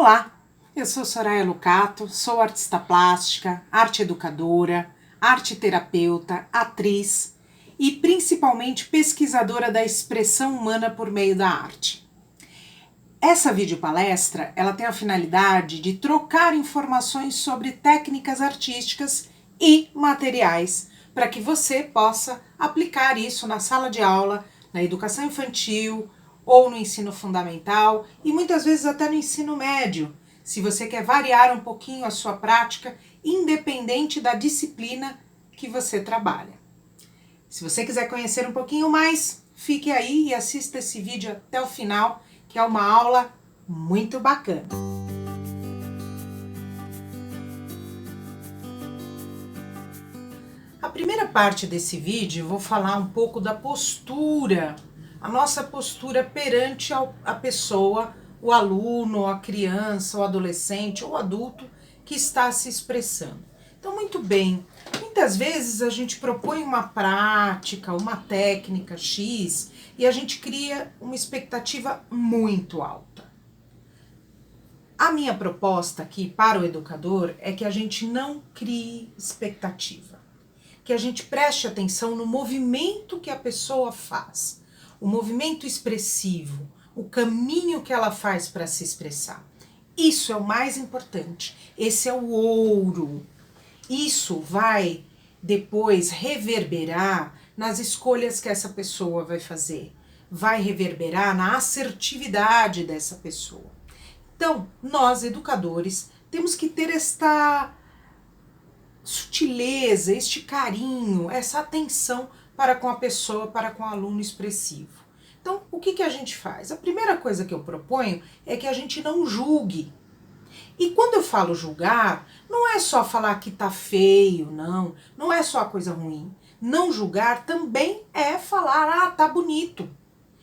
Olá, eu sou Soraya Lucato, sou artista plástica, arte educadora, arte terapeuta, atriz e principalmente pesquisadora da expressão humana por meio da arte. Essa videopalestra, ela tem a finalidade de trocar informações sobre técnicas artísticas e materiais para que você possa aplicar isso na sala de aula, na educação infantil ou no ensino fundamental e muitas vezes até no ensino médio, se você quer variar um pouquinho a sua prática, independente da disciplina que você trabalha. Se você quiser conhecer um pouquinho mais, fique aí e assista esse vídeo até o final, que é uma aula muito bacana. A primeira parte desse vídeo eu vou falar um pouco da postura, a nossa postura perante a pessoa, o aluno, a criança, o adolescente ou adulto que está se expressando. Então, muito bem, muitas vezes a gente propõe uma prática, uma técnica X e a gente cria uma expectativa muito alta. A minha proposta aqui para o educador é que a gente não crie expectativa, que a gente preste atenção no movimento que a pessoa faz, o movimento expressivo, o caminho que ela faz para se expressar. Isso é o mais importante, esse é o ouro. Isso vai depois reverberar nas escolhas que essa pessoa vai fazer, vai reverberar na assertividade dessa pessoa. Então, nós educadores temos que ter esta sutileza, este carinho, essa atenção para com a pessoa, para com o aluno expressivo. Então, o que a gente faz? A primeira coisa que eu proponho é que a gente não julgue. E quando eu falo julgar, não é só falar que tá feio, não é só coisa ruim. Não julgar também é falar, tá bonito.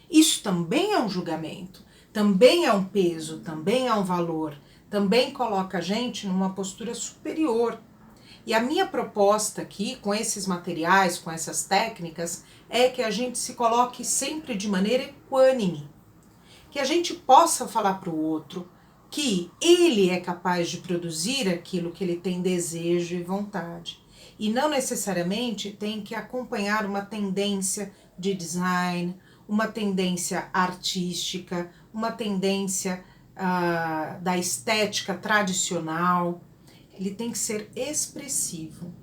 Isso também é um julgamento, também é um peso, também é um valor, também coloca a gente numa postura superior. E a minha proposta aqui, com esses materiais, com essas técnicas, é que a gente se coloque sempre de maneira equânime. Que a gente possa falar para o outro que ele é capaz de produzir aquilo que ele tem desejo e vontade. E não necessariamente tem que acompanhar uma tendência de design, uma tendência artística, uma tendência da estética tradicional. Ele tem que ser expressivo.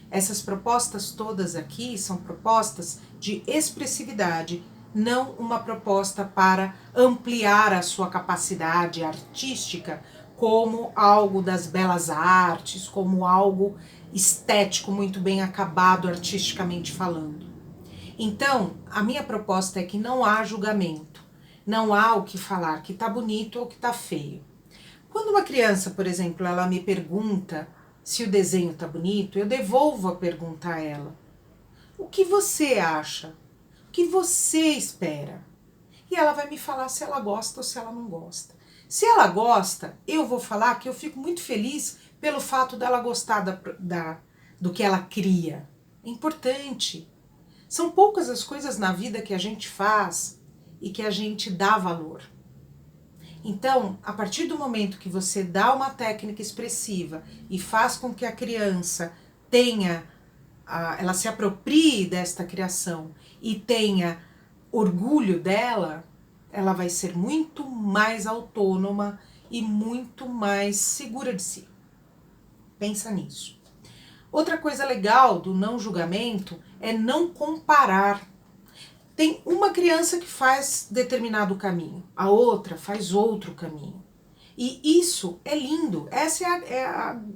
Essas propostas todas aqui são propostas de expressividade, não uma proposta para ampliar a sua capacidade artística como algo das belas artes, como algo estético muito bem acabado artisticamente falando. Então, a minha proposta é que não há julgamento, não há o que falar que tá bonito ou que tá feio. Quando uma criança, por exemplo, ela me pergunta se o desenho tá bonito, eu devolvo a pergunta a ela. O que você acha? O que você espera? E ela vai me falar se ela gosta ou se ela não gosta. Se ela gosta, eu vou falar que eu fico muito feliz pelo fato dela gostar do que ela cria. É importante. São poucas as coisas na vida que a gente faz e que a gente dá valor. Então, a partir do momento que você dá uma técnica expressiva e faz com que a criança ela se aproprie desta criação e tenha orgulho dela, ela vai ser muito mais autônoma e muito mais segura de si. Pensa nisso. Outra coisa legal do não julgamento é não comparar. Tem uma criança que faz determinado caminho, a outra faz outro caminho. E isso é lindo, esse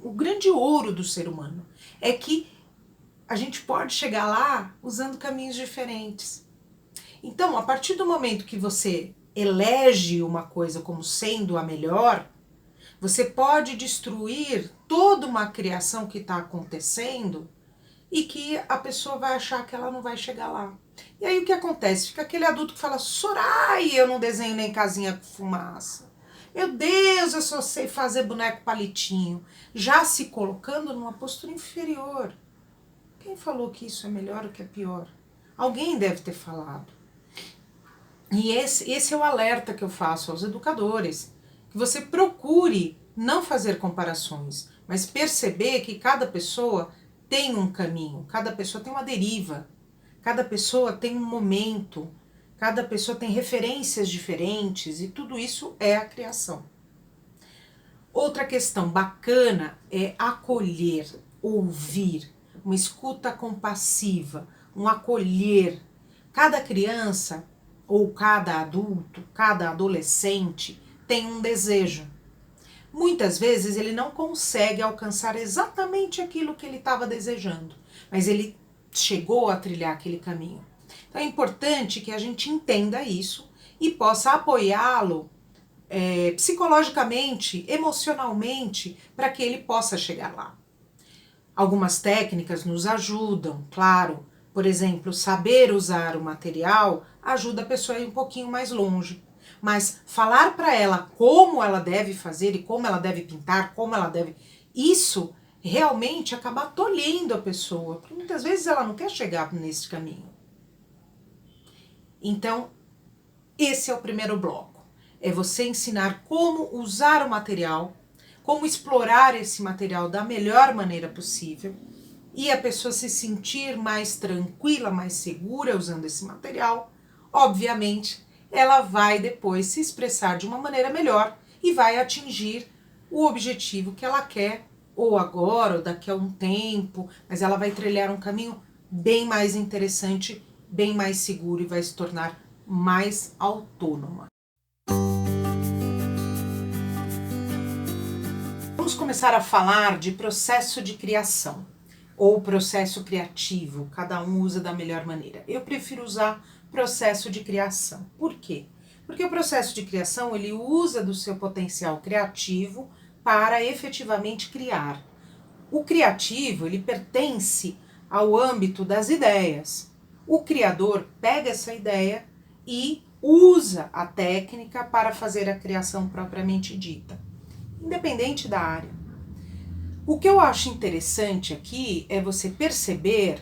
o grande ouro do ser humano. É que a gente pode chegar lá usando caminhos diferentes. Então, a partir do momento que você elege uma coisa como sendo a melhor, você pode destruir toda uma criação que está acontecendo e que a pessoa vai achar que ela não vai chegar lá. E aí o que acontece? Fica aquele adulto que fala, Soraya, eu não desenho nem casinha com fumaça. Meu Deus, eu só sei fazer boneco palitinho. Já se colocando numa postura inferior. Quem falou que isso é melhor ou que é pior? Alguém deve ter falado. E esse é o alerta que eu faço aos educadores. que você procure não fazer comparações, mas perceber que cada pessoa tem um caminho, cada pessoa tem uma deriva, cada pessoa tem um momento, cada pessoa tem referências diferentes e tudo isso é a criação. Outra questão bacana é acolher, ouvir, uma escuta compassiva, um acolher. Cada criança ou cada adulto, cada adolescente tem um desejo. Muitas vezes ele não consegue alcançar exatamente aquilo que ele estava desejando, mas ele chegou a trilhar aquele caminho. Então é importante que a gente entenda isso e possa apoiá-lo psicologicamente, emocionalmente, para que ele possa chegar lá. Algumas técnicas nos ajudam, claro. Por exemplo, saber usar o material ajuda a pessoa a ir um pouquinho mais longe. Mas falar para ela como ela deve fazer e como ela deve pintar, como ela deve... Isso realmente acaba tolhendo a pessoa, porque muitas vezes ela não quer chegar nesse caminho. Então, esse é o primeiro bloco. É você ensinar como usar o material, como explorar esse material da melhor maneira possível e a pessoa se sentir mais tranquila, mais segura usando esse material. Obviamente, ela vai depois se expressar de uma maneira melhor e vai atingir o objetivo que ela quer, ou agora, ou daqui a um tempo, mas ela vai trilhar um caminho bem mais interessante, bem mais seguro e vai se tornar mais autônoma. Vamos começar a falar de processo de criação ou processo criativo, cada um usa da melhor maneira. Eu prefiro usar processo de criação. Por quê? Porque o processo de criação ele usa do seu potencial criativo para efetivamente criar. O criativo ele pertence ao âmbito das ideias. O criador pega essa ideia e usa a técnica para fazer a criação propriamente dita, independente da área. O que eu acho interessante aqui é você perceber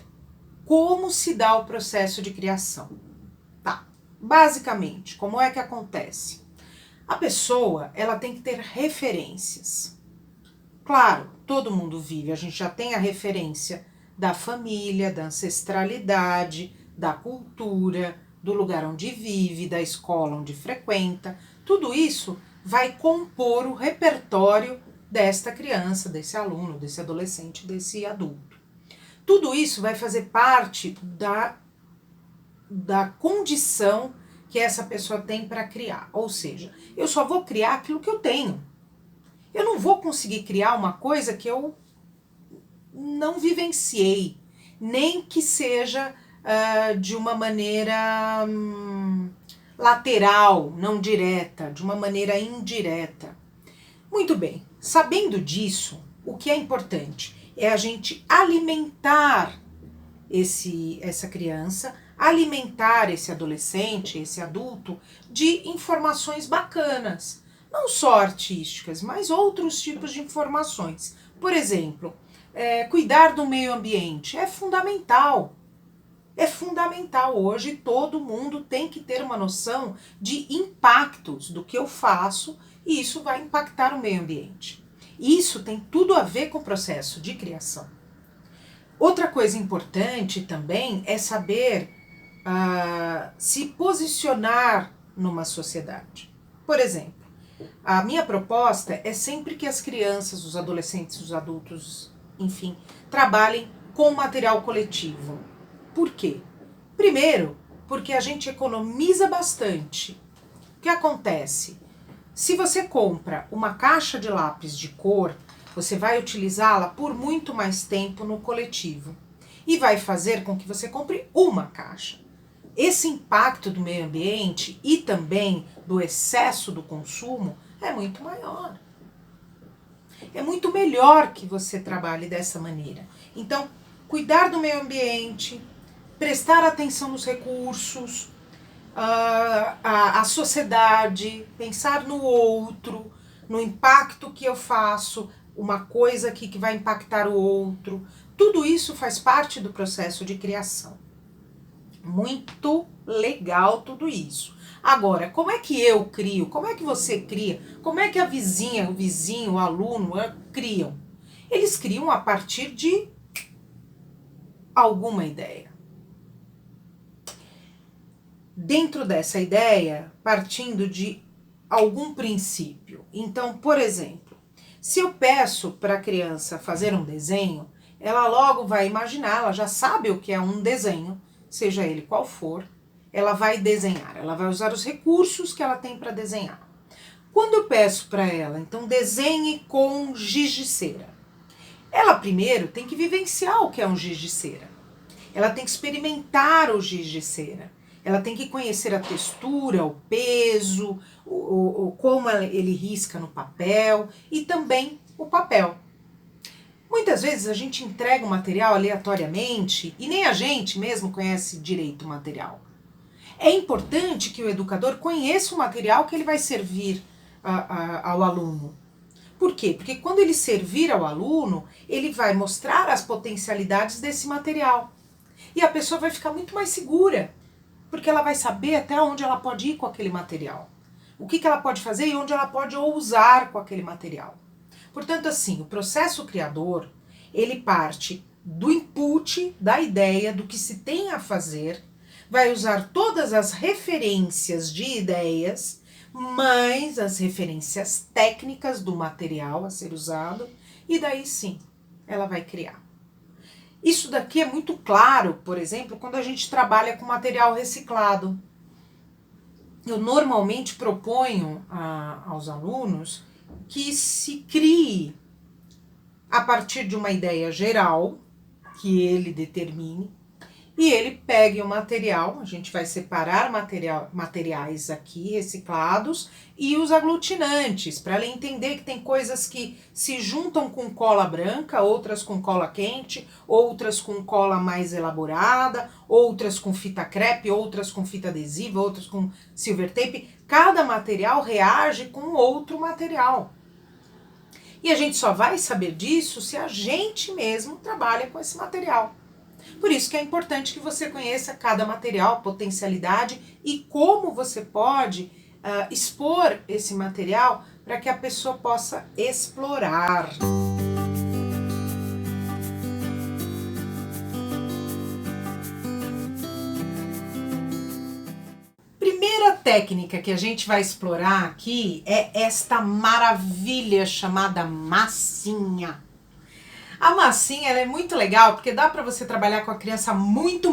como se dá o processo de criação. Tá, basicamente, como é que acontece? A pessoa, ela tem que ter referências. Claro, todo mundo vive, a gente já tem a referência da família, da ancestralidade, da cultura, do lugar onde vive, da escola onde frequenta. Tudo isso vai compor o repertório desta criança, desse aluno, desse adolescente, desse adulto. Tudo isso vai fazer parte da condição que essa pessoa tem para criar. Ou seja, eu só vou criar aquilo que eu tenho. Eu não vou conseguir criar uma coisa que eu não vivenciei, nem que seja de uma maneira lateral, não direta, de uma maneira indireta. Muito bem, sabendo disso, o que é importante é a gente alimentar essa criança, alimentar esse adolescente, esse adulto, de informações bacanas, não só artísticas, mas outros tipos de informações. Por exemplo, cuidar do meio ambiente é fundamental. É fundamental. Hoje todo mundo tem que ter uma noção de impactos do que eu faço e isso vai impactar o meio ambiente. Isso tem tudo a ver com o processo de criação. Outra coisa importante também é saber se posicionar numa sociedade. Por exemplo, a minha proposta é sempre que as crianças, os adolescentes, os adultos, enfim, trabalhem com material coletivo. Por quê? Primeiro, porque a gente economiza bastante. O que acontece? Se você compra uma caixa de lápis de cor, você vai utilizá-la por muito mais tempo no coletivo e vai fazer com que você compre uma caixa. Esse impacto do meio ambiente e também do excesso do consumo é muito maior. É muito melhor que você trabalhe dessa maneira. Então, cuidar do meio ambiente, prestar atenção nos recursos, a sociedade, pensar no outro, no impacto que eu faço, uma coisa aqui que vai impactar o outro. Tudo isso faz parte do processo de criação. Muito legal tudo isso. Agora, como é que eu crio? Como é que você cria? Como é que a vizinha, o vizinho, o aluno criam? Eles criam a partir de alguma ideia. Dentro dessa ideia, partindo de algum princípio. Então, por exemplo, se eu peço para a criança fazer um desenho, ela logo vai imaginar, ela já sabe o que é um desenho, seja ele qual for, ela vai desenhar, ela vai usar os recursos que ela tem para desenhar. Quando eu peço para ela, então desenhe com giz de cera, ela primeiro tem que vivenciar o que é um giz de cera. Ela tem que experimentar o giz de cera. Ela tem que conhecer a textura, o peso, como ele risca no papel e também o papel. Muitas vezes a gente entrega o material aleatoriamente e nem a gente mesmo conhece direito o material. É importante que o educador conheça o material que ele vai servir ao aluno. Por quê? Porque quando ele servir ao aluno, ele vai mostrar as potencialidades desse material. E a pessoa vai ficar muito mais segura, porque ela vai saber até onde ela pode ir com aquele material. O que ela pode fazer e onde ela pode usar com aquele material. Portanto, assim, o processo criador, ele parte do input, da ideia, do que se tem a fazer, vai usar todas as referências de ideias, mais as referências técnicas do material a ser usado, e daí sim, ela vai criar. Isso daqui é muito claro, por exemplo, quando a gente trabalha com material reciclado. Eu normalmente proponho aos alunos que se crie a partir de uma ideia geral, que ele determine, e ele pegue o material, a gente vai separar materiais aqui reciclados e os aglutinantes, para ele entender que tem coisas que se juntam com cola branca, outras com cola quente, outras com cola mais elaborada, outras com fita crepe, outras com fita adesiva, outras com silver tape. Cada material reage com outro material. E a gente só vai saber disso se a gente mesmo trabalha com esse material. Por isso que é importante que você conheça cada material, potencialidade e como você pode expor esse material para que a pessoa possa explorar. Primeira técnica que a gente vai explorar aqui é esta maravilha chamada massinha. A massinha ela é muito legal porque dá para você trabalhar com a criança muito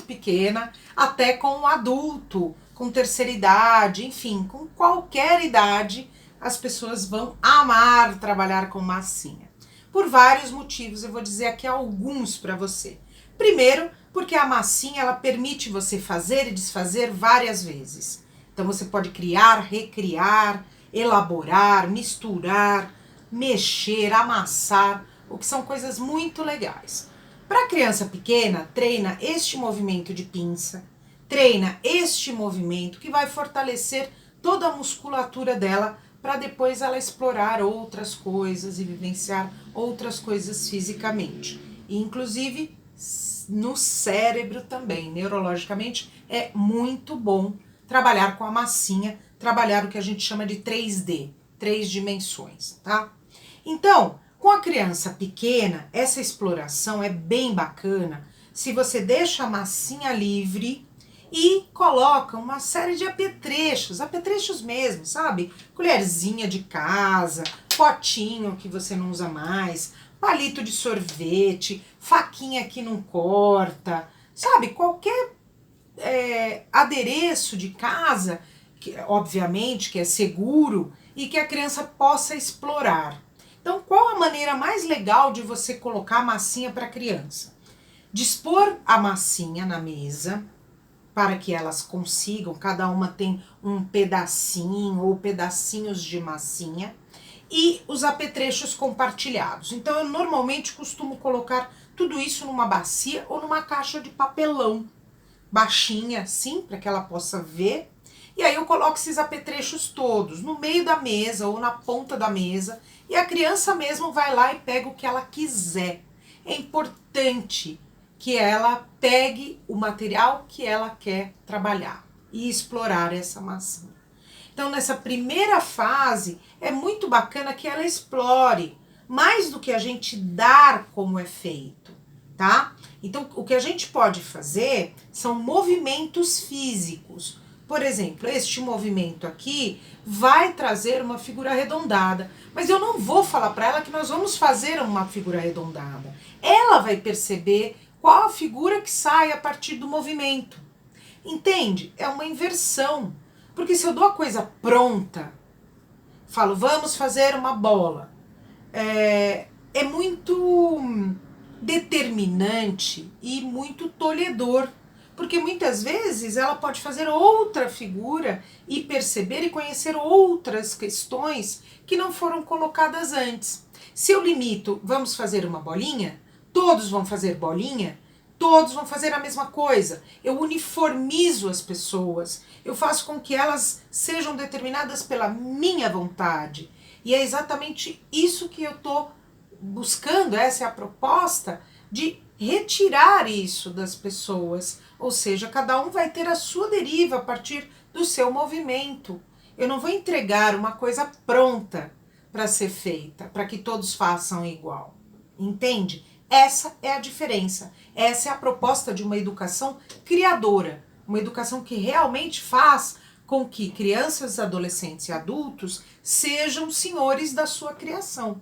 pequena até com um adulto, com terceira idade, enfim, com qualquer idade as pessoas vão amar trabalhar com massinha. Por vários motivos, eu vou dizer aqui alguns para você. Primeiro, porque a massinha ela permite você fazer e desfazer várias vezes. Então você pode criar, recriar, elaborar, misturar, mexer, amassar, o que são coisas muito legais. Para criança pequena, treina este movimento de pinça, treina este movimento que vai fortalecer toda a musculatura dela para depois ela explorar outras coisas e vivenciar outras coisas fisicamente. E, inclusive no cérebro também, neurologicamente, é muito bom trabalhar com a massinha, trabalhar o que a gente chama de 3D, 3 dimensões, tá? Então, com a criança pequena, essa exploração é bem bacana se você deixa a massinha livre e coloca uma série de apetrechos mesmo, sabe? Colherzinha de casa, potinho que você não usa mais, palito de sorvete, faquinha que não corta, sabe? Qualquer adereço de casa, que, obviamente que é seguro e que a criança possa explorar. Então, qual a maneira mais legal de você colocar a massinha para a criança? Dispor a massinha na mesa, para que elas consigam, cada uma tem um pedacinho ou pedacinhos de massinha, e os apetrechos compartilhados. Então, eu normalmente costumo colocar tudo isso numa bacia ou numa caixa de papelão, baixinha assim, para que ela possa ver. E aí eu coloco esses apetrechos todos no meio da mesa ou na ponta da mesa, e a criança mesmo vai lá e pega o que ela quiser. É importante que ela pegue o material que ela quer trabalhar e explorar essa massinha. Então, nessa primeira fase, é muito bacana que ela explore, mais do que a gente dar como é feito, tá? Então, o que a gente pode fazer são movimentos físicos. Por exemplo, este movimento aqui vai trazer uma figura arredondada, mas eu não vou falar para ela que nós vamos fazer uma figura arredondada. Ela vai perceber qual a figura que sai a partir do movimento. Entende? É uma inversão. Porque se eu dou a coisa pronta, falo, vamos fazer uma bola, é muito determinante e muito tolhedor. Porque muitas vezes ela pode fazer outra figura e perceber e conhecer outras questões que não foram colocadas antes. Se eu limito, vamos fazer uma bolinha, todos vão fazer bolinha, todos vão fazer a mesma coisa. Eu uniformizo as pessoas, eu faço com que elas sejam determinadas pela minha vontade. E é exatamente isso que eu estou buscando, essa é a proposta de retirar isso das pessoas. Ou seja, cada um vai ter a sua deriva a partir do seu movimento. Eu não vou entregar uma coisa pronta para ser feita, para que todos façam igual. Entende? Essa é a diferença. Essa é a proposta de uma educação criadora. Uma educação que realmente faz com que crianças, adolescentes e adultos sejam senhores da sua criação.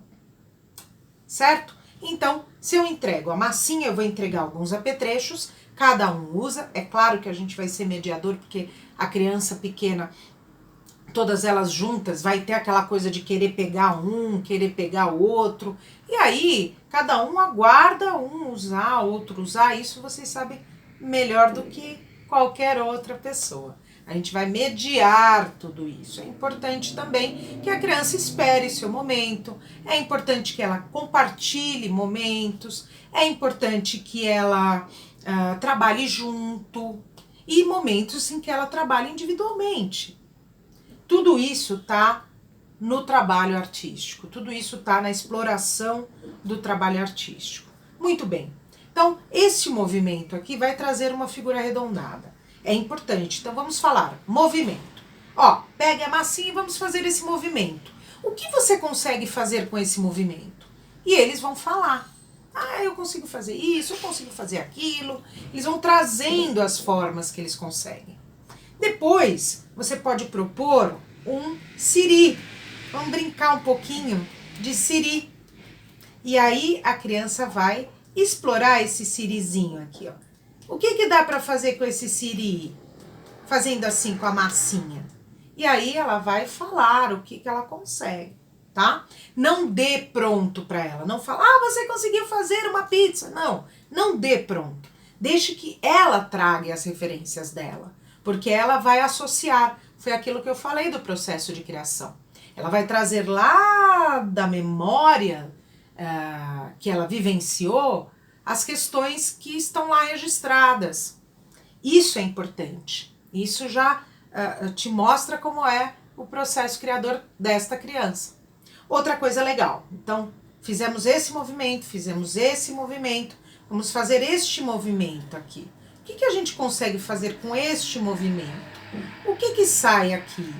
Certo? Então, se eu entrego a massinha, eu vou entregar alguns apetrechos, cada um usa. É claro que a gente vai ser mediador, porque a criança pequena, todas elas juntas, vai ter aquela coisa de querer pegar um, querer pegar o outro. E aí, cada um aguarda um usar, outro usar. Isso vocês sabem melhor do que qualquer outra pessoa. A gente vai mediar tudo isso. É importante também que a criança espere seu momento, é importante que ela compartilhe momentos, é importante que ela trabalhe junto e momentos em que ela trabalhe individualmente. Tudo isso está no trabalho artístico, tudo isso está na exploração do trabalho artístico. Muito bem, então esse movimento aqui vai trazer uma figura arredondada. É importante, então vamos falar movimento. Ó, pegue a massinha e vamos fazer esse movimento. O que você consegue fazer com esse movimento? E eles vão falar. Ah, eu consigo fazer isso, eu consigo fazer aquilo. Eles vão trazendo as formas que eles conseguem. Depois, você pode propor um siri. Vamos brincar um pouquinho de siri. E aí a criança vai explorar esse sirizinho aqui, ó. O que dá para fazer com esse siri? Fazendo assim com a massinha. E aí ela vai falar o que ela consegue, tá? Não dê pronto para ela. Não fala, você conseguiu fazer uma pizza. Não, não dê pronto. Deixe que ela traga as referências dela. Porque ela vai associar. Foi aquilo que eu falei do processo de criação. Ela vai trazer lá da memória que ela vivenciou as questões que estão lá registradas. Isso é importante. Isso já te mostra como é o processo criador desta criança. Outra coisa legal. Então, fizemos esse movimento, vamos fazer este movimento aqui. O que a gente consegue fazer com este movimento? O que sai aqui?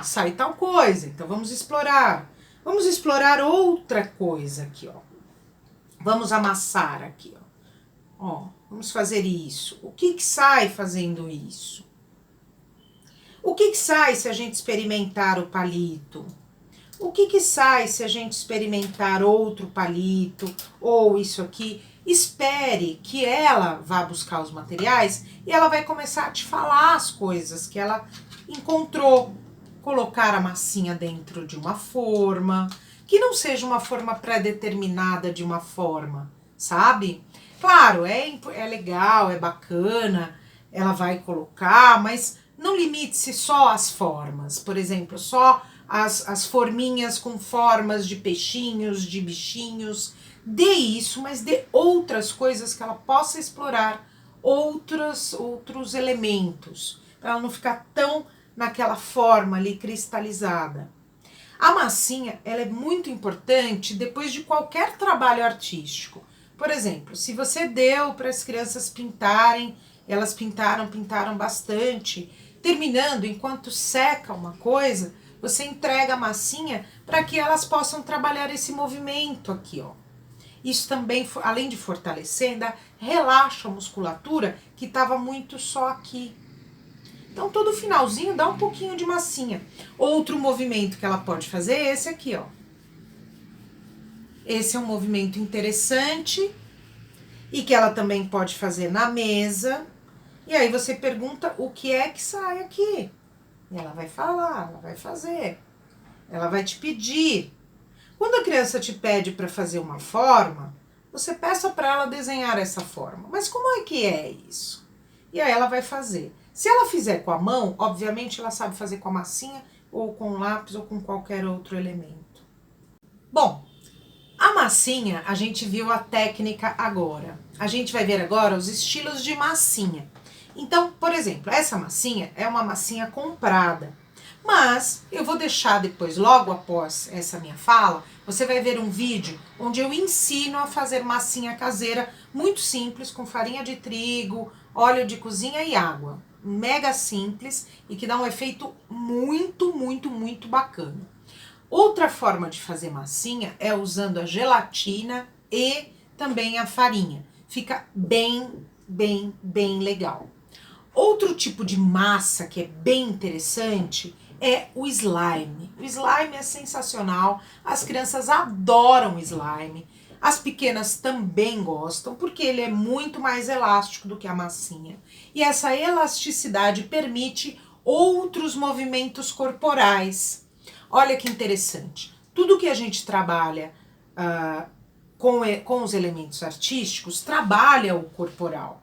Sai tal coisa, então vamos explorar. Vamos explorar outra coisa aqui, ó. Vamos amassar aqui, ó. Vamos fazer isso. O que sai fazendo isso? O que sai se a gente experimentar o palito? O que sai se a gente experimentar outro palito ou isso aqui? Espere que ela vá buscar os materiais e ela vai começar a te falar as coisas que ela encontrou. Colocar a massinha dentro de uma forma, que não seja uma forma pré-determinada de uma forma, sabe? Claro, é legal, é bacana, ela vai colocar, mas não limite-se só às formas. Por exemplo, só as forminhas com formas de peixinhos, de bichinhos. Dê isso, mas dê outras coisas que ela possa explorar, outros elementos, para ela não ficar tão naquela forma ali cristalizada. A massinha, ela é muito importante depois de qualquer trabalho artístico. Por exemplo, se você deu para as crianças pintarem Elas pintaram, pintaram bastante. Terminando, enquanto seca uma coisa, você entrega a massinha para que elas possam trabalhar esse movimento aqui, ó. Isso também, além de fortalecer, ainda relaxa a musculatura que estava muito só aqui. Então, todo finalzinho dá um pouquinho de massinha. Outro movimento que ela pode fazer é esse aqui, ó. Esse é um movimento interessante e que ela também pode fazer na mesa. E aí você pergunta o que é que sai aqui. E ela vai falar, ela vai fazer. Ela vai te pedir. Quando a criança te pede para fazer uma forma, você peça para ela desenhar essa forma. Mas como é que é isso? E aí ela vai fazer. Se ela fizer com a mão, obviamente ela sabe fazer com a massinha, ou com lápis, ou com qualquer outro elemento. Bom, a massinha, a gente viu a técnica agora. A gente vai ver agora os estilos de massinha. Então, por exemplo, essa massinha é uma massinha comprada. Mas eu vou deixar depois, logo após essa minha fala, você vai ver um vídeo onde eu ensino a fazer massinha caseira muito simples, com farinha de trigo, óleo de cozinha e água. Mega simples e que dá um efeito muito, muito, muito bacana. Outra forma de fazer massinha é usando a gelatina e também a farinha. Fica bem, bem, bem legal. Outro tipo de massa que é bem interessante é o slime. O slime é sensacional, as crianças adoram slime, as pequenas também gostam, porque ele é muito mais elástico do que a massinha. E essa elasticidade permite outros movimentos corporais. Olha que interessante, tudo que a gente trabalha com os elementos artísticos trabalha o corporal.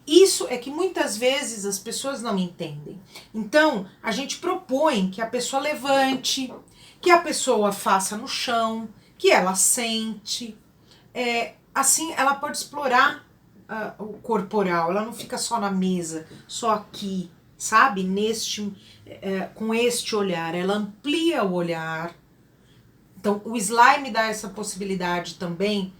Isso é que muitas vezes as pessoas não entendem. Então, a gente propõe que a pessoa levante, que a pessoa faça no chão, que ela sente. Assim, ela pode explorar o corporal, ela não fica só na mesa, só aqui, sabe? Com este olhar, ela amplia o olhar. Então, o slime dá essa possibilidade também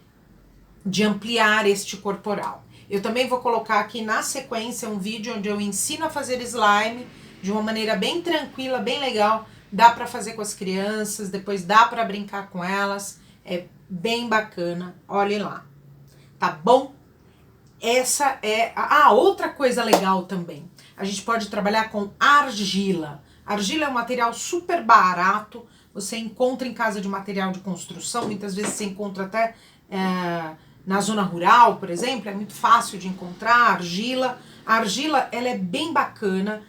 de ampliar este corporal. Eu também vou colocar aqui na sequência um vídeo onde eu ensino a fazer slime de uma maneira bem tranquila, bem legal. Dá para fazer com as crianças, depois dá para brincar com elas. É bem bacana, olhem lá. Tá bom? Essa é... outra coisa legal também. A gente pode trabalhar com argila. Argila é um material super barato. Você encontra em casa de material de construção. Muitas vezes você encontra até... na zona rural, por exemplo, é muito fácil de encontrar argila. A argila, ela é bem bacana,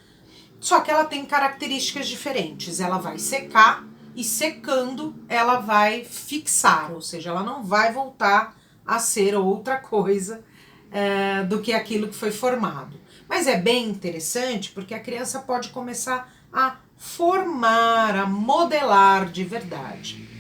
só que ela tem características diferentes. Ela vai secar e secando ela vai fixar, ou seja, ela não vai voltar a ser outra coisa do que aquilo que foi formado. Mas é bem interessante porque a criança pode começar a formar, a modelar de verdade.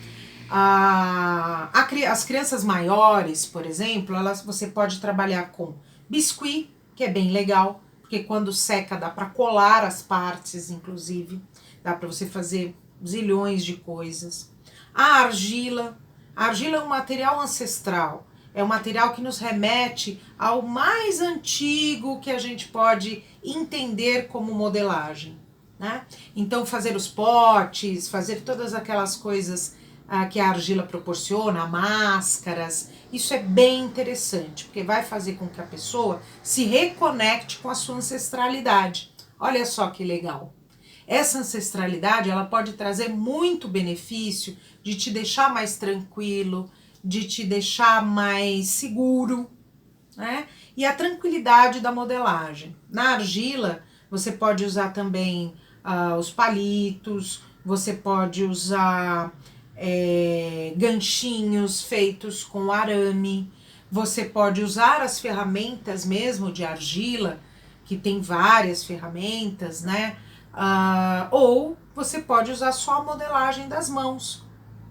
As crianças maiores, por exemplo, você pode trabalhar com biscuit, que é bem legal, porque quando seca dá para colar as partes, inclusive, dá para você fazer zilhões de coisas. A argila é um material ancestral, é um material que nos remete ao mais antigo que a gente pode entender como modelagem, né? Então fazer os potes, fazer todas aquelas coisas que a argila proporciona, máscaras, isso é bem interessante, porque vai fazer com que a pessoa se reconecte com a sua ancestralidade. Olha só que legal. Essa ancestralidade, ela pode trazer muito benefício de te deixar mais tranquilo, de te deixar mais seguro, né? E a tranquilidade da modelagem. Na argila, você pode usar também os palitos, você pode usar ganchinhos feitos com arame, você pode usar as ferramentas mesmo de argila, que tem várias ferramentas, né? Ou você pode usar só a modelagem das mãos,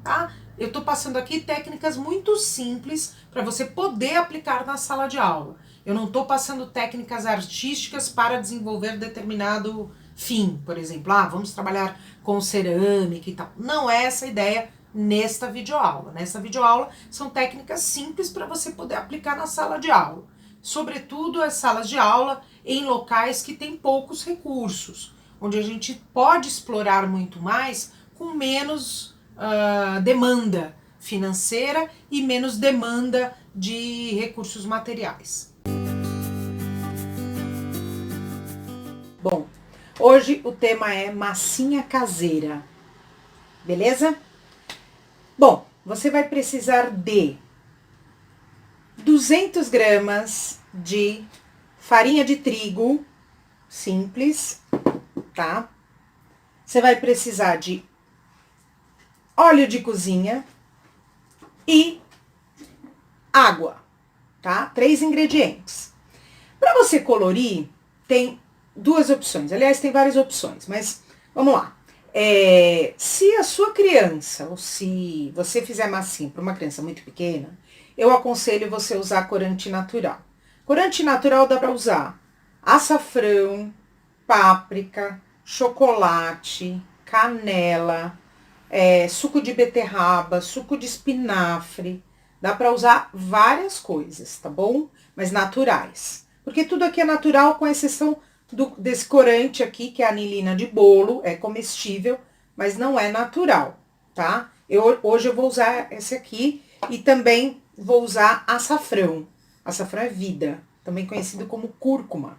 tá? Eu tô passando aqui técnicas muito simples para você poder aplicar na sala de aula. Eu não tô passando técnicas artísticas para desenvolver determinado fim, por exemplo, vamos trabalhar com cerâmica e tal. Não é essa a ideia nesta videoaula. Nessa videoaula são técnicas simples para você poder aplicar na sala de aula. sobretudo as salas de aula em locais que têm poucos recursos, onde a gente pode explorar muito mais com menos demanda financeira e menos demanda de recursos materiais. Bom, hoje o tema é massinha caseira, beleza? Bom, você vai precisar de 200 gramas de farinha de trigo simples, tá? Você vai precisar de óleo de cozinha e água, tá? 3 ingredientes. Para você colorir, tem duas opções. Aliás, tem várias opções, mas vamos lá. Se a sua criança, ou se você fizer massinha para uma criança muito pequena, eu aconselho você usar corante natural. Corante natural dá para usar açafrão, páprica, chocolate, canela, suco de beterraba, suco de espinafre. Dá para usar várias coisas, tá bom? Mas naturais. Porque tudo aqui é natural, com exceção desse corante aqui, que é a anilina de bolo, é comestível, mas não é natural, tá? Hoje eu vou usar esse aqui e também vou usar açafrão. Açafrão é vida, também conhecido como cúrcuma.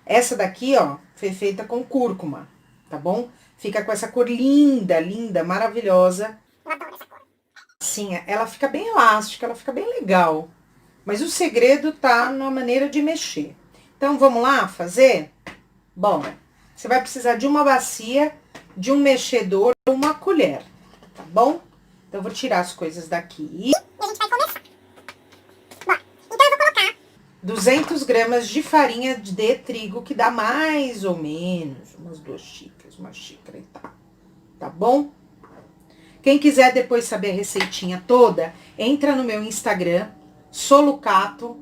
Essa daqui, ó, foi feita com cúrcuma, tá bom? Fica com essa cor linda, linda, maravilhosa. Eu adoro essa cor. Sim, ela fica bem elástica, ela fica bem legal. Mas o segredo tá na maneira de mexer. Então, vamos lá fazer? Bom, você vai precisar de uma bacia, de um mexedor, uma colher, tá bom? Então, eu vou tirar as coisas daqui. E a gente vai começar. Bom, então eu vou colocar 200 gramas de farinha de trigo, que dá mais ou menos umas 2 xícaras, uma xícara e tal. Tá bom? Quem quiser depois saber a receitinha toda, entra no meu Instagram, Solucato,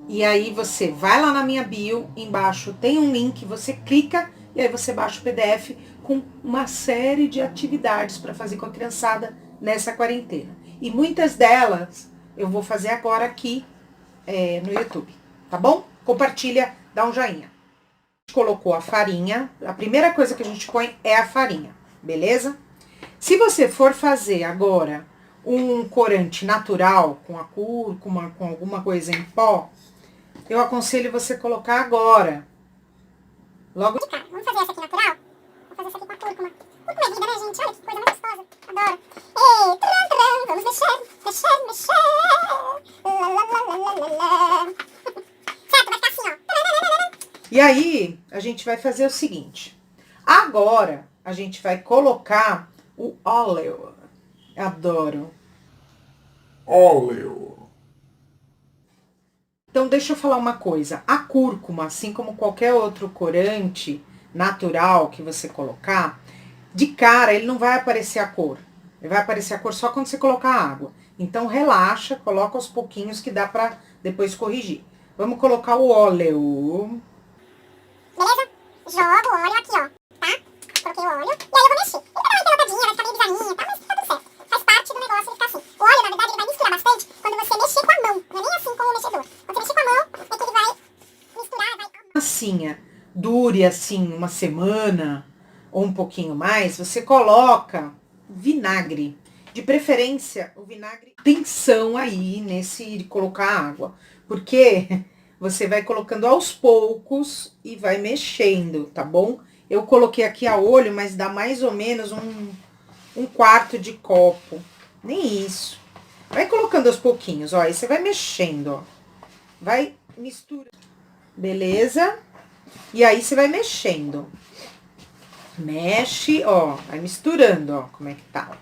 e aí você vai lá na minha bio, embaixo tem um link, você clica e aí você baixa o PDF com uma série de atividades para fazer com a criançada nessa quarentena. E muitas delas eu vou fazer agora aqui no YouTube, tá bom? Compartilha, dá um joinha. A gente colocou a farinha, a primeira coisa que a gente põe é a farinha, beleza? Se você for fazer agora um corante natural, com a cúrcuma, com alguma coisa em pó, eu aconselho você colocar agora. Logo. Vamos fazer essa aqui natural? Vou fazer essa aqui com a cúrcuma. Cúrcuma é vida, né, gente? Olha que coisa mais gostosa. Adoro. Ei, tram, tram, vamos mexer, mexer, mexer. Lá, lá, lá, lá, lá, lá. Certo, vai ficar assim, ó. E aí, a gente vai fazer o seguinte. Agora, a gente vai colocar o óleo. Adoro. Óleo. Então, deixa eu falar uma coisa. A cúrcuma, assim como qualquer outro corante natural que você colocar, de cara ele não vai aparecer a cor. Ele vai aparecer a cor só quando você colocar água. Então, relaxa, coloca aos pouquinhos que dá pra depois corrigir. Vamos colocar o óleo. Beleza? Jogo o óleo aqui, ó. Tá? Coloquei o óleo. E aí eu vou mexer. Ele vai dar uma pelotadinha, vai ficar meio bizarrinha, tá? Mas tá tudo certo. Faz parte do negócio ele ficar assim. O óleo, na verdade, ele vai misturar bastante quando você mexer com a mão. Não é nem assim como o mexedor. Quando você mexer com a mão, é que ele vai misturar, vai... Massinha dure, assim, uma semana ou um pouquinho mais, você coloca vinagre. De preferência, o vinagre atenção aí nesse de colocar água. Porque você vai colocando aos poucos e vai mexendo, tá bom? Eu coloquei aqui a olho, mas dá mais ou menos um quarto de copo. Nem isso. Vai colocando aos pouquinhos, ó. Aí você vai mexendo, ó. Vai misturando. Beleza? E aí você vai mexendo. Mexe, ó. Vai misturando, ó. Como é que tá.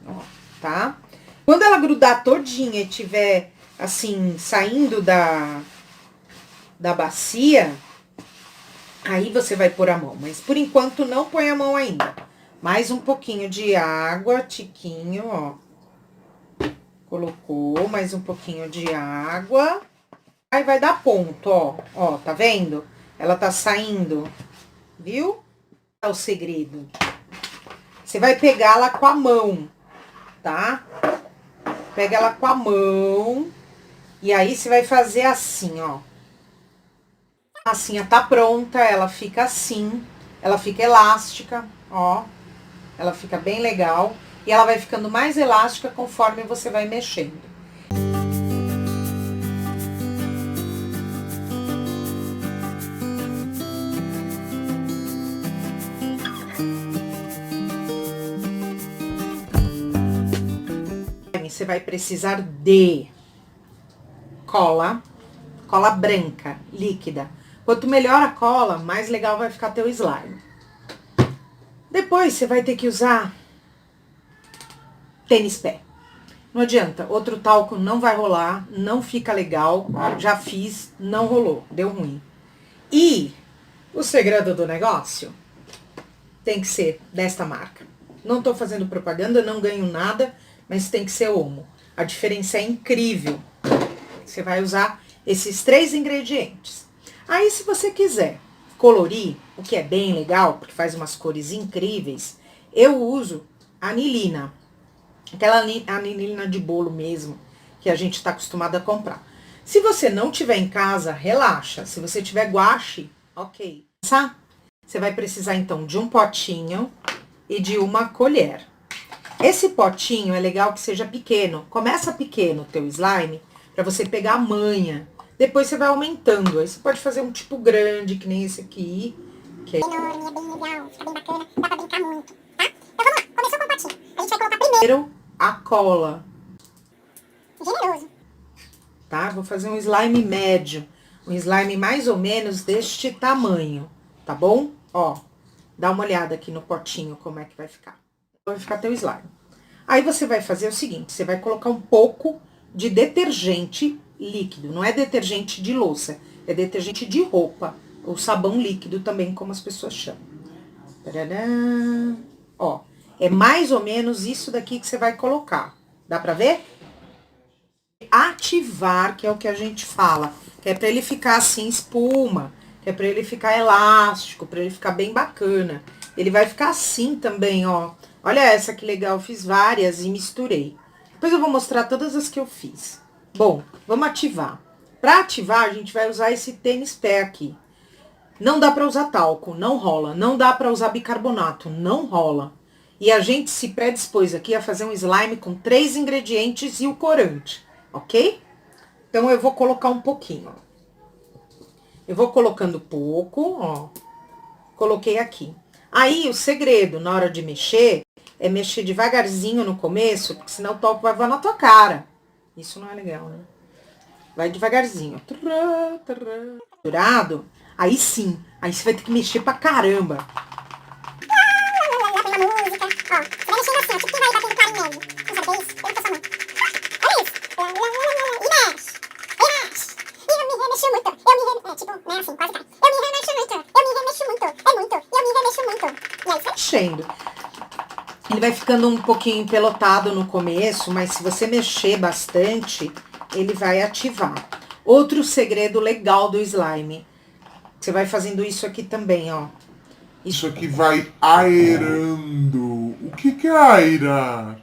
Ó, tá? Quando ela grudar todinha e tiver, assim, saindo da bacia, aí você vai pôr a mão. Mas por enquanto não põe a mão ainda. Mais um pouquinho de água, tiquinho, ó. Colocou mais um pouquinho de água. Aí vai dar ponto, ó. Ó, tá vendo? Ela tá saindo, viu? É o segredo. Você vai pegá-la com a mão, tá? Pega ela com a mão E aí você vai fazer assim, ó. A massinha tá pronta, ela fica assim, ela fica elástica, ó. Ela fica bem legal e ela vai ficando mais elástica conforme você vai mexendo. Você vai precisar de cola branca, líquida. Quanto melhor a cola, mais legal vai ficar teu slime. Depois você vai ter que usar tênis pé. Não adianta, outro talco não vai rolar, não fica legal. Já fiz, não rolou, deu ruim. E o segredo do negócio tem que ser desta marca. Não tô fazendo propaganda, não ganho nada, mas tem que ser Omo. A diferença é incrível. Você vai usar esses 3 ingredientes. Aí, se você quiser colorir, o que é bem legal, porque faz umas cores incríveis, eu uso anilina. Aquela anilina de bolo mesmo, que a gente tá acostumado a comprar. Se você não tiver em casa, relaxa. Se você tiver guache, ok. Você vai precisar, então, de um potinho e de uma colher. Esse potinho é legal que seja pequeno. Começa pequeno o teu slime, pra você pegar a manha. Depois você vai aumentando. Aí você pode fazer um tipo grande, que nem esse aqui. Que é enorme, é bem legal, fica bem bacana, dá pra brincar muito, tá? Então vamos lá, começou com o potinho. A gente vai colocar primeiro a cola. Generoso. Tá? Vou fazer um slime médio. Um slime mais ou menos deste tamanho, tá bom? Ó, dá uma olhada aqui no potinho como é que vai ficar. Vai ficar teu slime. Aí você vai fazer o seguinte, você vai colocar um pouco de detergente líquido. Não é detergente de louça, é detergente de roupa. Ou sabão líquido também, como as pessoas chamam. Tadadã. Ó, é mais ou menos isso daqui que você vai colocar. Dá pra ver? Ativar, que é o que a gente fala. Que é pra ele ficar assim, espuma. Que é pra ele ficar elástico, pra ele ficar bem bacana. Ele vai ficar assim também, ó. Olha essa que legal, eu fiz várias e misturei. Depois eu vou mostrar todas as que eu fiz. Bom, vamos ativar. Pra ativar, a gente vai usar esse tênis pé aqui. Não dá pra usar talco, não rola. Não dá pra usar bicarbonato, não rola. E a gente se predispôs aqui a fazer um slime com 3 ingredientes e o corante, ok? Então, eu vou colocar um pouquinho, ó. Eu vou colocando pouco, ó. Coloquei aqui. Aí, o segredo, na hora de mexer, é mexer devagarzinho no começo, porque senão o talco vai voar na tua cara. Isso não é legal, né? Vai devagarzinho. Misturado, aí sim. Aí você vai ter que mexer pra caramba. Mexendo. Ele vai ficando um pouquinho empelotado no começo, mas se você mexer bastante, ele vai ativar. Outro segredo legal do slime. Você vai fazendo isso aqui também, ó. Isso aqui vai aerando. O que é airar?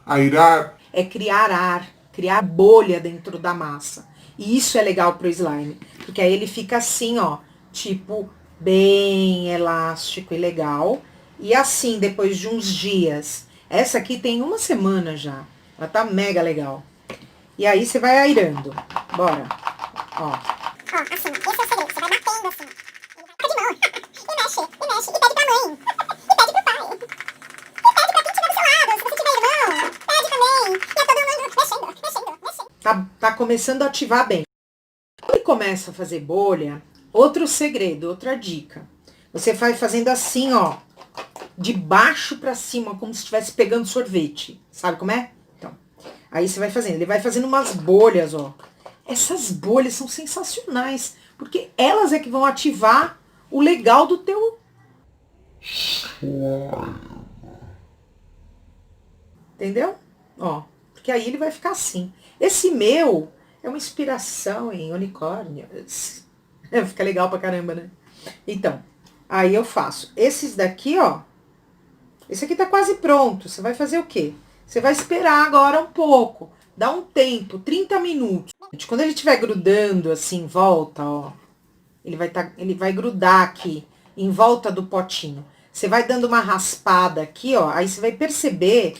Airar É criar ar, criar bolha dentro da massa. E isso é legal pro slime, porque aí ele fica assim, ó, tipo, bem elástico e legal. E assim, depois de uns dias. Essa aqui tem 1 semana já. Ela tá mega legal. E aí você vai airando. Bora. Ó. Ó, assim, esse é o segredo. Você vai batendo assim. Ele vai de mão. E mexe, e pede pra mãe. E pede pro pai. E pede pra quem tiver do seu lado. Se você tiver irmão, pede também. E é todo mundo mexendo. Tá começando a ativar bem. Quando ele começa a fazer bolha, outro segredo, outra dica. Você vai fazendo assim, ó. De baixo pra cima, como se estivesse pegando sorvete. Sabe como é? Então, aí você vai fazendo. Ele vai fazendo umas bolhas, ó. Essas bolhas são sensacionais, porque elas é que vão ativar o legal do teu... Entendeu? Ó, porque aí ele vai ficar assim. Esse meu é uma inspiração em unicórnios. Fica legal pra caramba, né? Então, aí eu faço esses daqui, ó. Esse aqui tá quase pronto. Você vai fazer o quê? Você vai esperar agora um pouco. dá um tempo, 30 minutos. Quando ele estiver grudando assim em volta, ó, ele vai grudar aqui em volta do potinho. Você vai dando uma raspada aqui, ó, aí você vai perceber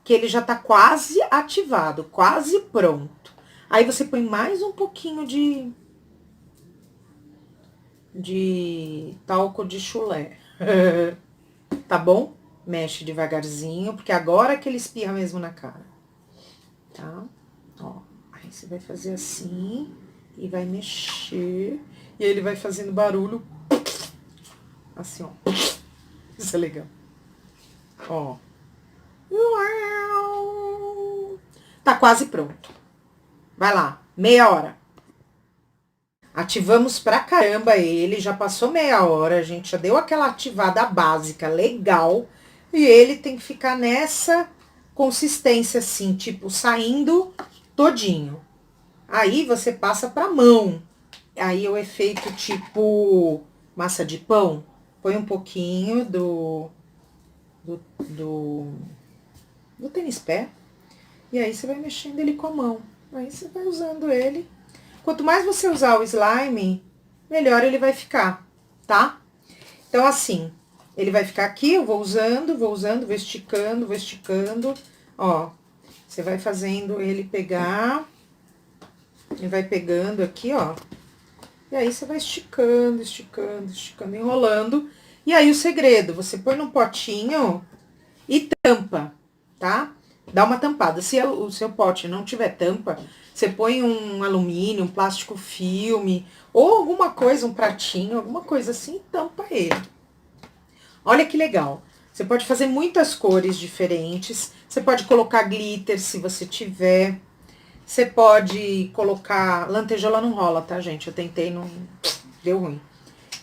que ele já tá quase ativado, quase pronto. Aí você põe mais um pouquinho de talco de chulé. Tá bom? Mexe devagarzinho, porque agora que ele espirra mesmo na cara. Tá? Ó, aí você vai fazer assim e vai mexer. E aí ele vai fazendo barulho. Assim, ó. Isso é legal. Ó. Tá quase pronto. Vai lá, meia hora. Ativamos pra caramba ele, já passou meia hora, a gente já deu aquela ativada básica legal. E ele tem que ficar nessa consistência assim, tipo, saindo todinho. Aí você passa pra mão. Aí o efeito tipo massa de pão. Põe um pouquinho do tênis pé. E aí você vai mexendo ele com a mão. Aí você vai usando ele. Quanto mais você usar o slime, melhor ele vai ficar, tá? Então, assim, ele vai ficar aqui, eu vou usando, vou esticando. Ó, você vai fazendo ele pegar. Ele vai pegando aqui, ó. E aí você vai esticando, enrolando. E aí o segredo, você põe num potinho e tampa, tá? Dá uma tampada. Se o seu pote não tiver tampa, você põe um alumínio, um plástico filme, ou alguma coisa, um pratinho, alguma coisa assim, e tampa ele. Olha que legal. Você pode fazer muitas cores diferentes. Você pode colocar glitter se você tiver. Você pode colocar... Lantejola não rola, tá, gente? Eu tentei, não deu ruim.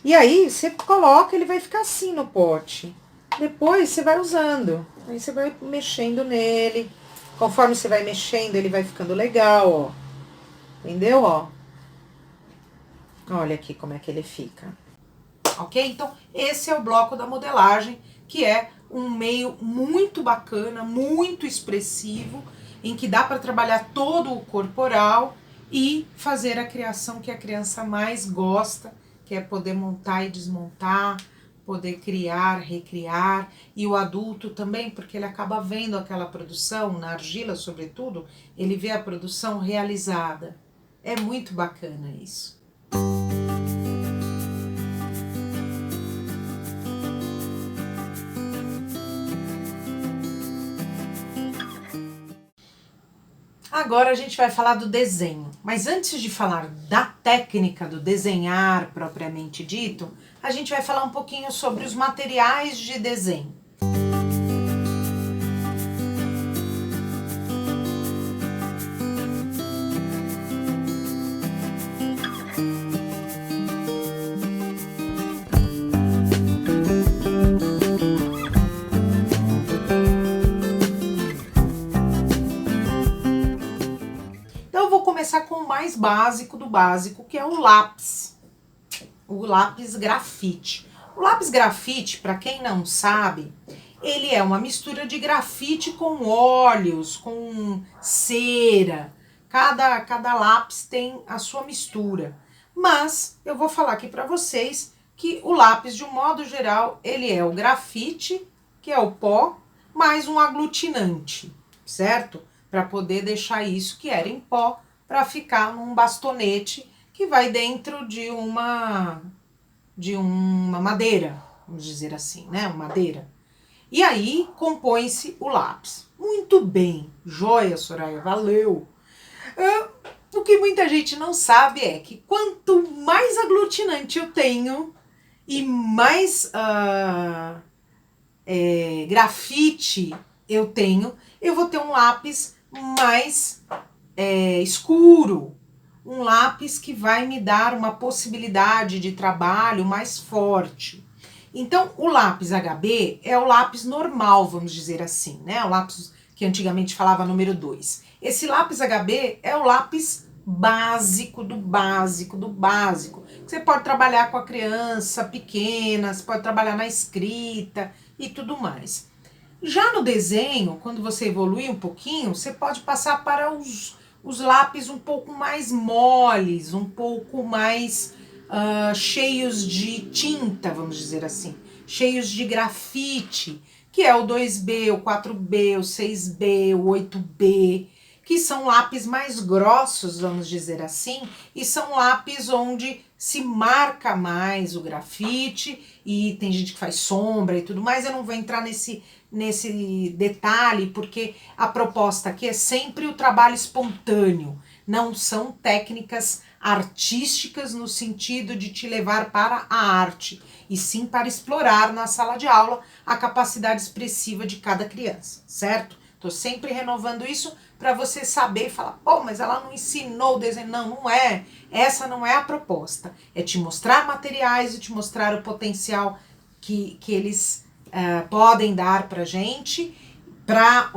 E aí, você coloca, ele vai ficar assim no pote. Depois, você vai usando. Aí, você vai mexendo nele. Conforme você vai mexendo, ele vai ficando legal, ó. Entendeu, ó? Olha aqui como é que ele fica. Ok? Então, esse é o bloco da modelagem, que é um meio muito bacana, muito expressivo, em que dá para trabalhar todo o corporal e fazer a criação que a criança mais gosta, que é poder montar e desmontar, poder criar, recriar, e o adulto também, porque ele acaba vendo aquela produção, na argila sobretudo, ele vê a produção realizada. É muito bacana isso. Agora a gente vai falar do desenho, mas antes de falar da técnica do desenhar propriamente dito, a gente vai falar um pouquinho sobre os materiais de desenho. Começar com o mais básico do básico, que é o lápis grafite. O lápis grafite, para quem não sabe, ele é uma mistura de grafite com óleos, com cera. Cada lápis tem a sua mistura. Mas eu vou falar aqui para vocês que o lápis, de um modo geral, ele é o grafite, que é o pó, mais um aglutinante, certo? Para poder deixar isso que era em pó, para ficar num bastonete que vai dentro de uma madeira, vamos dizer assim, né? Uma madeira. E aí compõe-se o lápis. Muito bem, joia, Soraya, valeu! O que muita gente não sabe é que quanto mais aglutinante eu tenho e mais grafite eu tenho, eu vou ter um lápis mais escuro, um lápis que vai me dar uma possibilidade de trabalho mais forte. Então, o lápis HB é o lápis normal, vamos dizer assim, né? O lápis que antigamente falava número 2. Esse lápis HB é o lápis básico do básico do básico. Você pode trabalhar com a criança pequena, você pode trabalhar na escrita e tudo mais. Já no desenho, quando você evolui um pouquinho, você pode passar para os lápis um pouco mais moles, um pouco mais cheios de tinta, vamos dizer assim, cheios de grafite, que é o 2B, o 4B, o 6B, o 8B, que são lápis mais grossos, vamos dizer assim, e são lápis onde se marca mais o grafite, e tem gente que faz sombra e tudo mais. Eu não vou entrar nesse detalhe, porque a proposta aqui é sempre o trabalho espontâneo, não são técnicas artísticas no sentido de te levar para a arte, e sim para explorar na sala de aula a capacidade expressiva de cada criança, certo? Tô sempre renovando isso para você saber e falar, pô, mas ela não ensinou o desenho. Não, não é. Essa não é a proposta. É te mostrar materiais e te mostrar o potencial que eles podem dar pra gente, para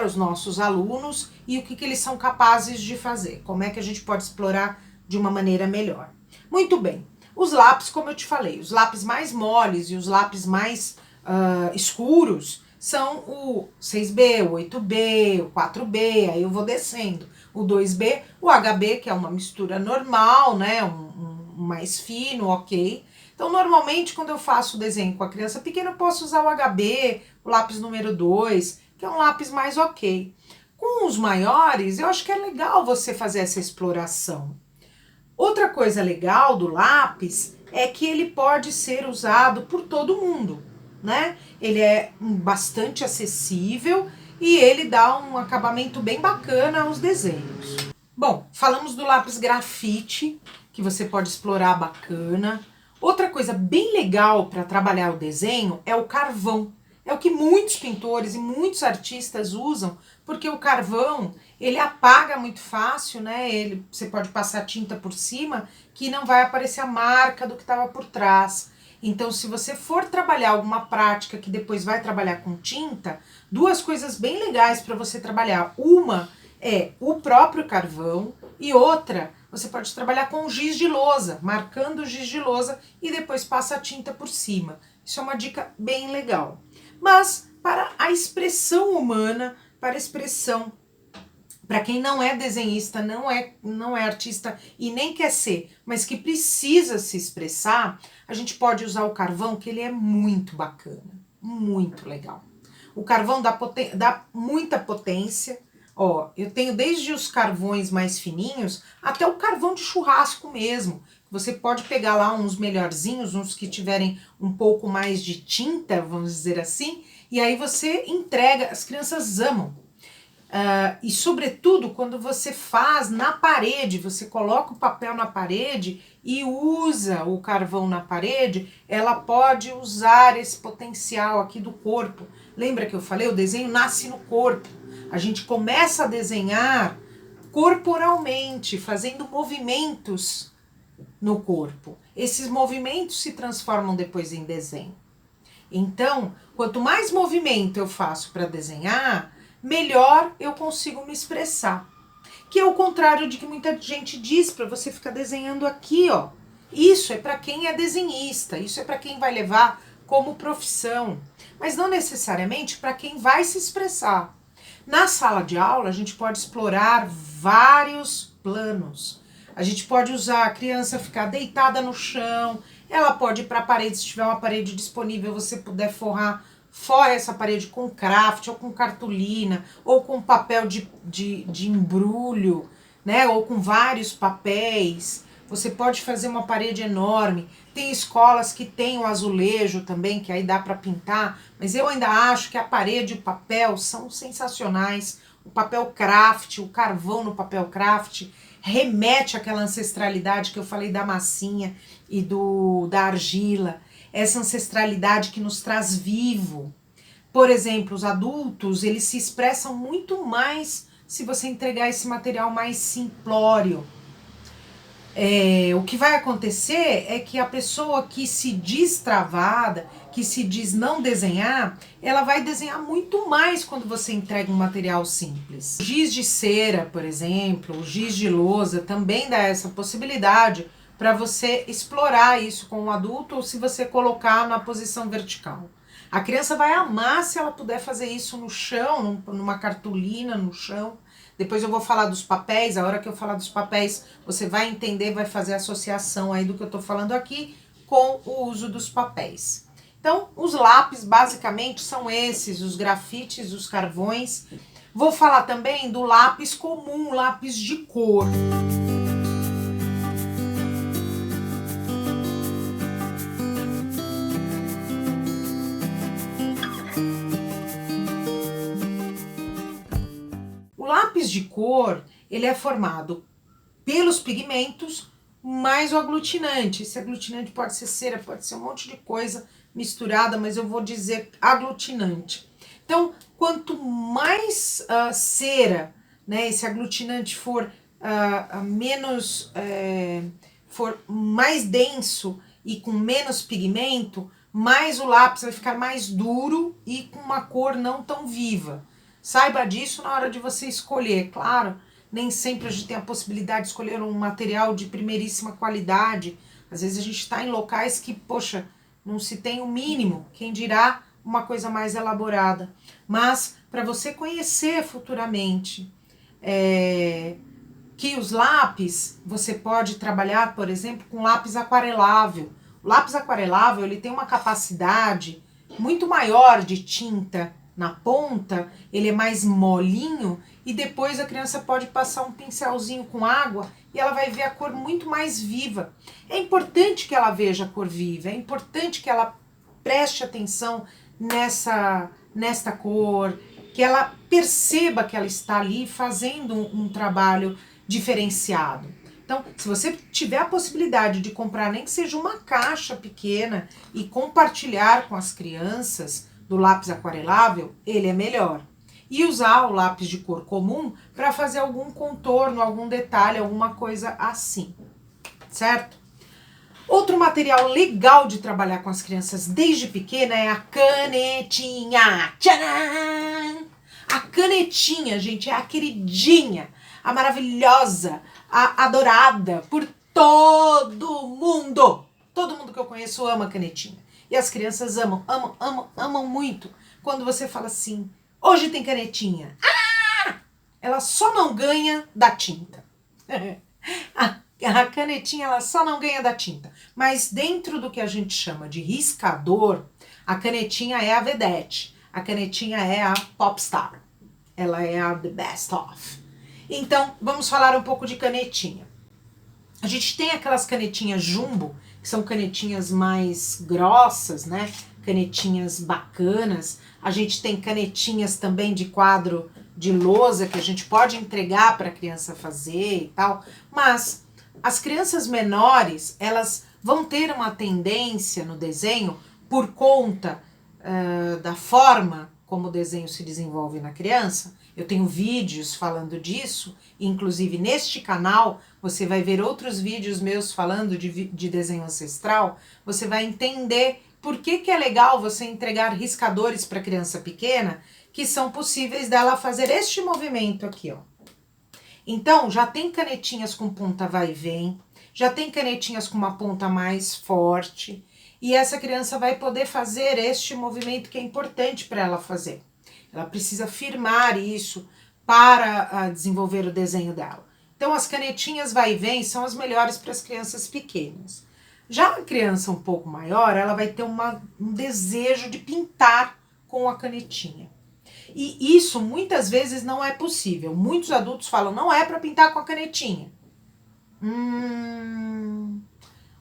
os nossos alunos, e o que eles são capazes de fazer. Como é que a gente pode explorar de uma maneira melhor. Muito bem. Os lápis, como eu te falei, os lápis mais moles e os lápis mais escuros são o 6B, o 8B, o 4B, aí eu vou descendo. O 2B, o HB, que é uma mistura normal, né, um mais fino, ok. Então, normalmente, quando eu faço o desenho com a criança pequena, eu posso usar o HB, o lápis número 2, que é um lápis mais ok. Com os maiores, eu acho que é legal você fazer essa exploração. Outra coisa legal do lápis é que ele pode ser usado por todo mundo, né? Ele é bastante acessível e ele dá um acabamento bem bacana aos desenhos. Bom, falamos do lápis grafite, que você pode explorar bacana. Outra coisa bem legal para trabalhar o desenho é o carvão. É o que muitos pintores e muitos artistas usam, porque o carvão, ele apaga muito fácil, né? Você pode passar tinta por cima, que não vai aparecer a marca do que estava por trás. Então, se você for trabalhar alguma prática que depois vai trabalhar com tinta, duas coisas bem legais para você trabalhar. Uma é o próprio carvão e outra, você pode trabalhar com giz de lousa, marcando o giz de lousa e depois passa a tinta por cima. Isso é uma dica bem legal. Mas para a expressão humana, para a expressão, para quem não é desenhista, não é artista e nem quer ser, mas que precisa se expressar, a gente pode usar o carvão, que ele é muito bacana, muito legal. O carvão dá muita potência. Ó, eu tenho desde os carvões mais fininhos até o carvão de churrasco mesmo. Você pode pegar lá uns melhorzinhos, uns que tiverem um pouco mais de tinta, vamos dizer assim, e aí você entrega, as crianças amam. E sobretudo quando você faz na parede, você coloca o papel na parede e usa o carvão na parede, ela pode usar esse potencial aqui do corpo. Lembra que eu falei? O desenho nasce no corpo. A gente começa a desenhar corporalmente, fazendo movimentos no corpo. Esses movimentos se transformam depois em desenho. Então, quanto mais movimento eu faço para desenhar, melhor eu consigo me expressar. Que é o contrário de que muita gente diz para você ficar desenhando aqui, ó. Isso é para quem é desenhista, isso é para quem vai levar como profissão, mas não necessariamente para quem vai se expressar. Na sala de aula, a gente pode explorar vários planos. A gente pode usar a criança ficar deitada no chão, ela pode ir para a parede, se tiver uma parede disponível, você puder forra essa parede com craft, ou com cartolina, ou com papel de embrulho, né? Ou com vários papéis. Você pode fazer uma parede enorme. Tem escolas que tem o azulejo também, que aí dá para pintar, mas eu ainda acho que a parede e o papel são sensacionais. O papel craft, o carvão no papel craft, remete àquela ancestralidade que eu falei da massinha e da argila. Essa ancestralidade que nos traz vivo. Por exemplo, os adultos, eles se expressam muito mais se você entregar esse material mais simplório. O que vai acontecer é que a pessoa que se diz travada, que se diz não desenhar, ela vai desenhar muito mais quando você entrega um material simples. O giz de cera, por exemplo, o giz de lousa também dá essa possibilidade para você explorar isso com o adulto ou se você colocar na posição vertical. A criança vai amar se ela puder fazer isso no chão, numa cartolina no chão. Depois eu vou falar dos papéis, a hora que eu falar dos papéis, você vai entender, vai fazer a associação aí do que eu tô falando aqui com o uso dos papéis. Então, os lápis basicamente são esses, os grafites, os carvões. Vou falar também do lápis comum, lápis de cor. O lápis de cor, ele é formado pelos pigmentos mais o aglutinante. Esse aglutinante pode ser cera, pode ser um monte de coisa misturada, mas eu vou dizer aglutinante. Então, quanto mais cera, né, esse aglutinante for for mais denso e com menos pigmento, mais o lápis vai ficar mais duro e com uma cor não tão viva. Saiba disso na hora de você escolher, claro. Nem sempre a gente tem a possibilidade de escolher um material de primeiríssima qualidade. Às vezes a gente está em locais que, poxa, não se tem o mínimo, quem dirá uma coisa mais elaborada. Mas para você conhecer futuramente que os lápis, você pode trabalhar, por exemplo, com lápis aquarelável. O lápis aquarelável ele tem uma capacidade muito maior de tinta na ponta, ele é mais molinho e depois a criança pode passar um pincelzinho com água e ela vai ver a cor muito mais viva. É importante que ela veja a cor viva, é importante que ela preste atenção nesta cor, que ela perceba que ela está ali fazendo um trabalho diferenciado. Então, se você tiver a possibilidade de comprar nem que seja uma caixa pequena e compartilhar com as crianças do lápis aquarelável, ele é melhor. E usar o lápis de cor comum para fazer algum contorno, algum detalhe, alguma coisa assim, certo? Outro material legal de trabalhar com as crianças desde pequena é a canetinha. Tcharam! A canetinha, gente, é a queridinha, a maravilhosa, a adorada por todo mundo. Todo mundo que eu conheço ama canetinha. E as crianças amam muito. Quando você fala assim, hoje tem canetinha. Ah! Ela só não ganha da tinta. A canetinha ela só não ganha da tinta. Mas dentro do que a gente chama de riscador, a canetinha é a vedete. A canetinha é a popstar. Ela é a the best of. Então, vamos falar um pouco de canetinha. A gente tem aquelas canetinhas jumbo, que são canetinhas mais grossas, né? Canetinhas bacanas. A gente tem canetinhas também de quadro de lousa, que a gente pode entregar para a criança fazer e tal. Mas as crianças menores, elas vão ter uma tendência no desenho, por conta da forma como o desenho se desenvolve na criança. Eu tenho vídeos falando disso, inclusive neste canal você vai ver outros vídeos meus falando de desenho ancestral. Você vai entender por que é legal você entregar riscadores para criança pequena, que são possíveis dela fazer este movimento aqui, ó. Então, já tem canetinhas com ponta vai e vem, já tem canetinhas com uma ponta mais forte, e essa criança vai poder fazer este movimento que é importante para ela fazer. Ela precisa firmar isso para desenvolver o desenho dela. Então, as canetinhas vai e vem são as melhores para as crianças pequenas. Já a criança um pouco maior, ela vai ter um desejo de pintar com a canetinha. E isso muitas vezes não é possível. Muitos adultos falam, não é para pintar com a canetinha.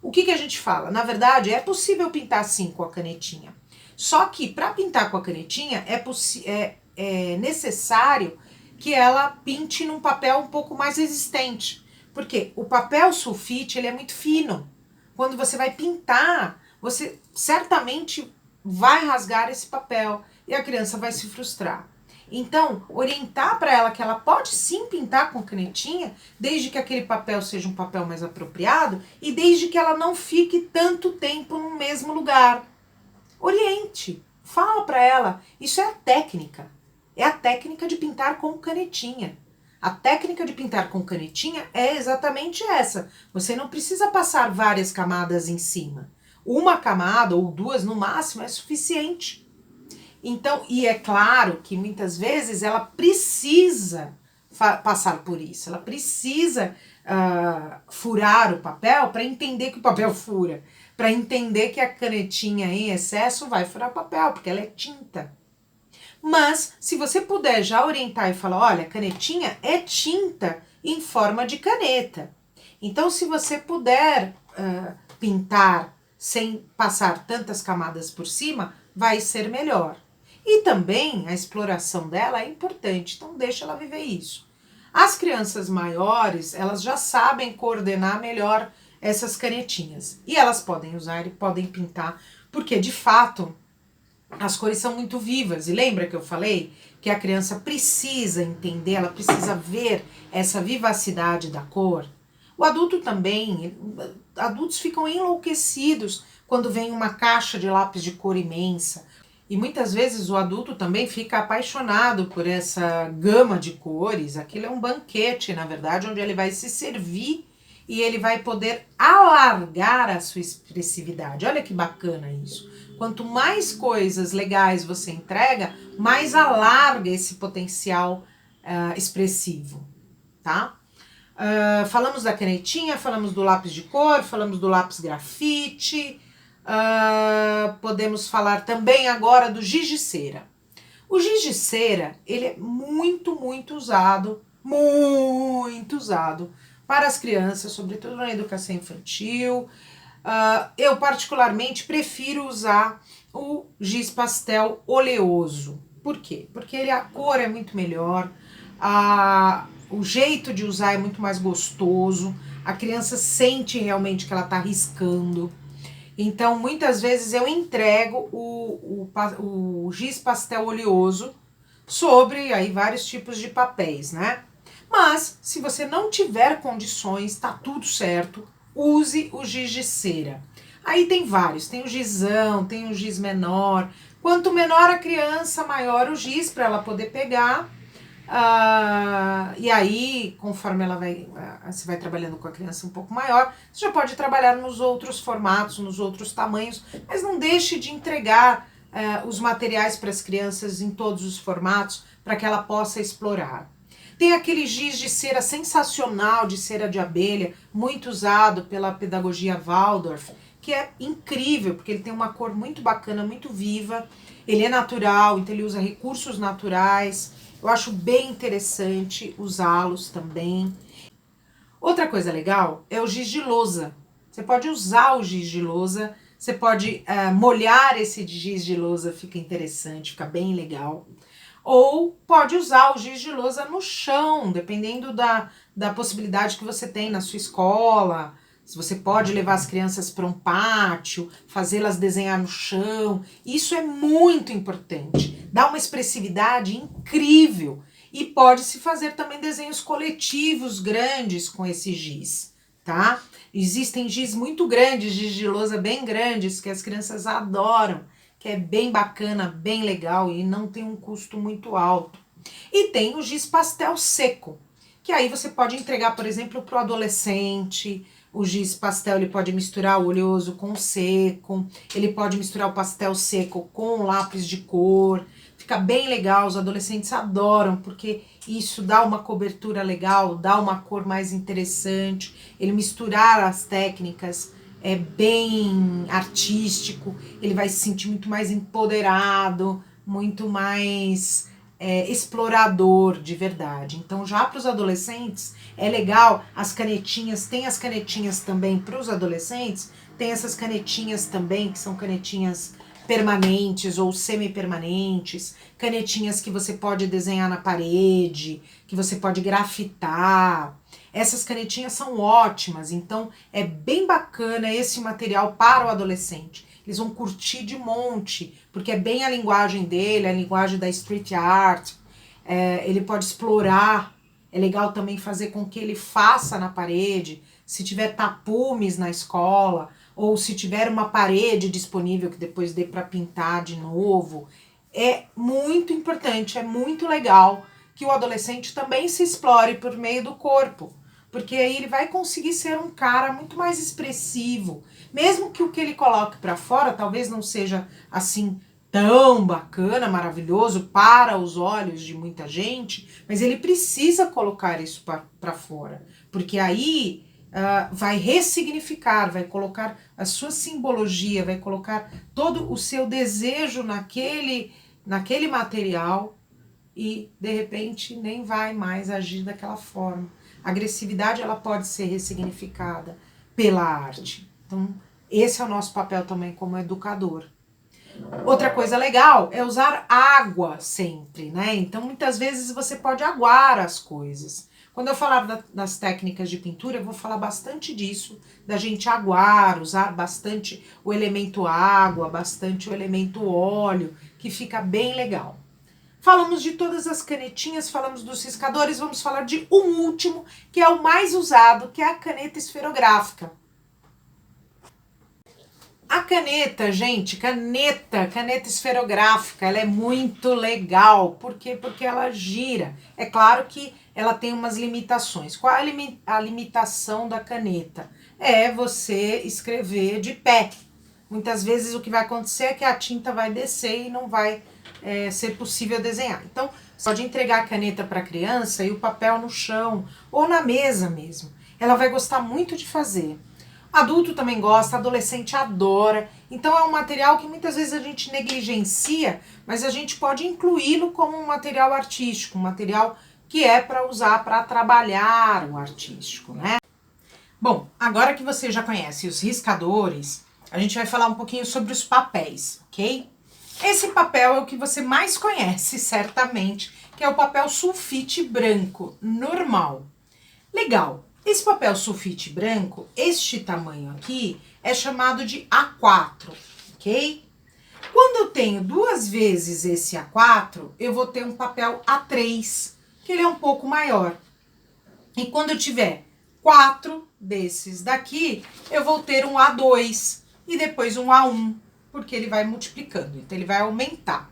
O que a gente fala? Na verdade, é possível pintar sim com a canetinha. Só que para pintar com a canetinha é necessário que ela pinte num papel um pouco mais resistente. Porque o papel sulfite ele é muito fino. Quando você vai pintar, você certamente vai rasgar esse papel e a criança vai se frustrar. Então, orientar para ela que ela pode sim pintar com canetinha, desde que aquele papel seja um papel mais apropriado e desde que ela não fique tanto tempo no mesmo lugar. Oriente, fala para ela, isso é a técnica de pintar com canetinha. A técnica de pintar com canetinha é exatamente essa. Você não precisa passar várias camadas em cima. Uma camada ou duas no máximo é suficiente. Então, e é claro que muitas vezes ela precisa passar por isso, ela precisa furar o papel para entender que o papel fura, para entender que a canetinha em excesso vai furar o papel, porque ela é tinta. Mas, se você puder já orientar e falar, olha, canetinha é tinta em forma de caneta. Então, se você puder pintar sem passar tantas camadas por cima, vai ser melhor. E também a exploração dela é importante, então deixa ela viver isso. As crianças maiores, elas já sabem coordenar melhor essas canetinhas. E elas podem usar e podem pintar, porque de fato as cores são muito vivas. E lembra que eu falei que a criança precisa entender, ela precisa ver essa vivacidade da cor? O adulto também, adultos ficam enlouquecidos quando vem uma caixa de lápis de cor imensa. E muitas vezes o adulto também fica apaixonado por essa gama de cores. Aquilo é um banquete, na verdade, onde ele vai se servir e ele vai poder alargar a sua expressividade. Olha que bacana isso. Quanto mais coisas legais você entrega, mais alarga esse potencial expressivo, tá? Falamos da canetinha, falamos do lápis de cor, falamos do lápis grafite, podemos falar também agora do giz de cera. O giz de cera, ele é muito usado para as crianças, sobretudo na educação infantil. Eu particularmente prefiro usar o giz pastel oleoso. Por quê? Porque a cor é muito melhor, o jeito de usar é muito mais gostoso, a criança sente realmente que ela está riscando. Então, muitas vezes eu entrego o giz pastel oleoso sobre aí vários tipos de papéis, né? Mas, se você não tiver condições, tá tudo certo, use o giz de cera. Aí tem vários, tem o gizão, tem o giz menor. Quanto menor a criança, maior o giz para ela poder pegar. E aí, conforme você vai trabalhando com a criança um pouco maior, você já pode trabalhar nos outros formatos, nos outros tamanhos, mas não deixe de entregar os materiais para as crianças em todos os formatos, para que ela possa explorar. Tem aquele giz de cera sensacional, de cera de abelha, muito usado pela pedagogia Waldorf, que é incrível, porque ele tem uma cor muito bacana, muito viva, ele é natural, então ele usa recursos naturais. Eu acho bem interessante usá-los também. Outra coisa legal é o giz de lousa. Você pode usar o giz de lousa, você pode molhar esse giz de lousa, fica interessante, fica bem legal. Ou pode usar o giz de lousa no chão, dependendo da possibilidade que você tem na sua escola. Se você pode levar as crianças para um pátio, fazê-las desenhar no chão, isso é muito importante. Dá uma expressividade incrível e pode-se fazer também desenhos coletivos grandes com esse giz, tá? Existem giz muito grandes, giz de lousa bem grandes que as crianças adoram, que é bem bacana, bem legal e não tem um custo muito alto. E tem o giz pastel seco, que aí você pode entregar, por exemplo, para o adolescente. O giz pastel ele pode misturar o oleoso com o seco, ele pode misturar o pastel seco com o lápis de cor, fica bem legal, os adolescentes adoram, porque isso dá uma cobertura legal, dá uma cor mais interessante, ele misturar as técnicas é bem artístico, ele vai se sentir muito mais empoderado, muito mais explorador de verdade. Então, já para os adolescentes, é legal as canetinhas, tem as canetinhas também para os adolescentes, tem essas canetinhas também, que são canetinhas permanentes ou semi-permanentes, canetinhas que você pode desenhar na parede, que você pode grafitar. Essas canetinhas são ótimas, então é bem bacana esse material para o adolescente. Eles vão curtir de monte, porque é bem a linguagem dele, a linguagem da street art. Ele pode explorar, é legal também fazer com que ele faça na parede, se tiver tapumes na escola, ou se tiver uma parede disponível que depois dê para pintar de novo. É muito importante, é muito legal que o adolescente também se explore por meio do corpo, porque aí ele vai conseguir ser um cara muito mais expressivo, mesmo que o que ele coloque para fora talvez não seja assim tão bacana, maravilhoso para os olhos de muita gente, mas ele precisa colocar isso para fora, porque aí vai ressignificar, vai colocar a sua simbologia, vai colocar todo o seu desejo naquele material e de repente nem vai mais agir daquela forma. A agressividade ela pode ser ressignificada pela arte. Então, esse é o nosso papel também como educador. Outra coisa legal é usar água sempre, né? Então, muitas vezes você pode aguar as coisas. Quando eu falar das técnicas de pintura, eu vou falar bastante disso, da gente aguar, usar bastante o elemento água, bastante o elemento óleo, que fica bem legal. Falamos de todas as canetinhas, falamos dos riscadores, vamos falar de um último, que é o mais usado, que é a caneta esferográfica. A caneta, gente, caneta esferográfica, ela é muito legal. Por quê? Porque ela gira. É claro que ela tem umas limitações. Qual é a limitação da caneta? É você escrever de pé. Muitas vezes o que vai acontecer é que a tinta vai descer e não vai ser possível desenhar. Então, você pode entregar a caneta para a criança e o papel no chão ou na mesa mesmo. Ela vai gostar muito de fazer. Adulto também gosta, adolescente adora. Então é um material que muitas vezes a gente negligencia, mas a gente pode incluí-lo como um material artístico, um material que é para usar para trabalhar o artístico, né? Bom, agora que você já conhece os riscadores, a gente vai falar um pouquinho sobre os papéis, ok? Esse papel é o que você mais conhece, certamente, que é o papel sulfite branco, normal. Legal. Esse papel sulfite branco, este tamanho aqui, é chamado de A4, ok? Quando eu tenho 2 vezes esse A4, eu vou ter um papel A3, que ele é um pouco maior. E quando eu tiver 4 desses daqui, eu vou ter um A2 e depois um A1, porque ele vai multiplicando, então ele vai aumentar.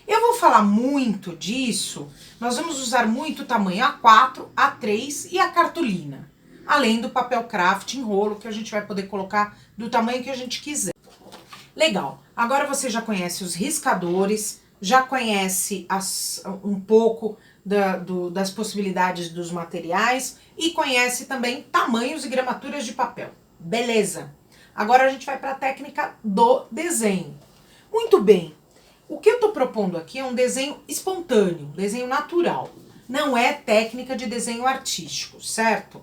Eu vou falar muito disso, nós vamos usar muito o tamanho A4, A3 e a cartolina, além do papel craft em rolo, que a gente vai poder colocar do tamanho que a gente quiser. Legal, agora você já conhece os riscadores, já conhece um pouco das possibilidades dos materiais e conhece também tamanhos e gramaturas de papel. Beleza, agora a gente vai para a técnica do desenho. Muito bem. O que eu estou propondo aqui é um desenho espontâneo, um desenho natural. Não é técnica de desenho artístico, certo?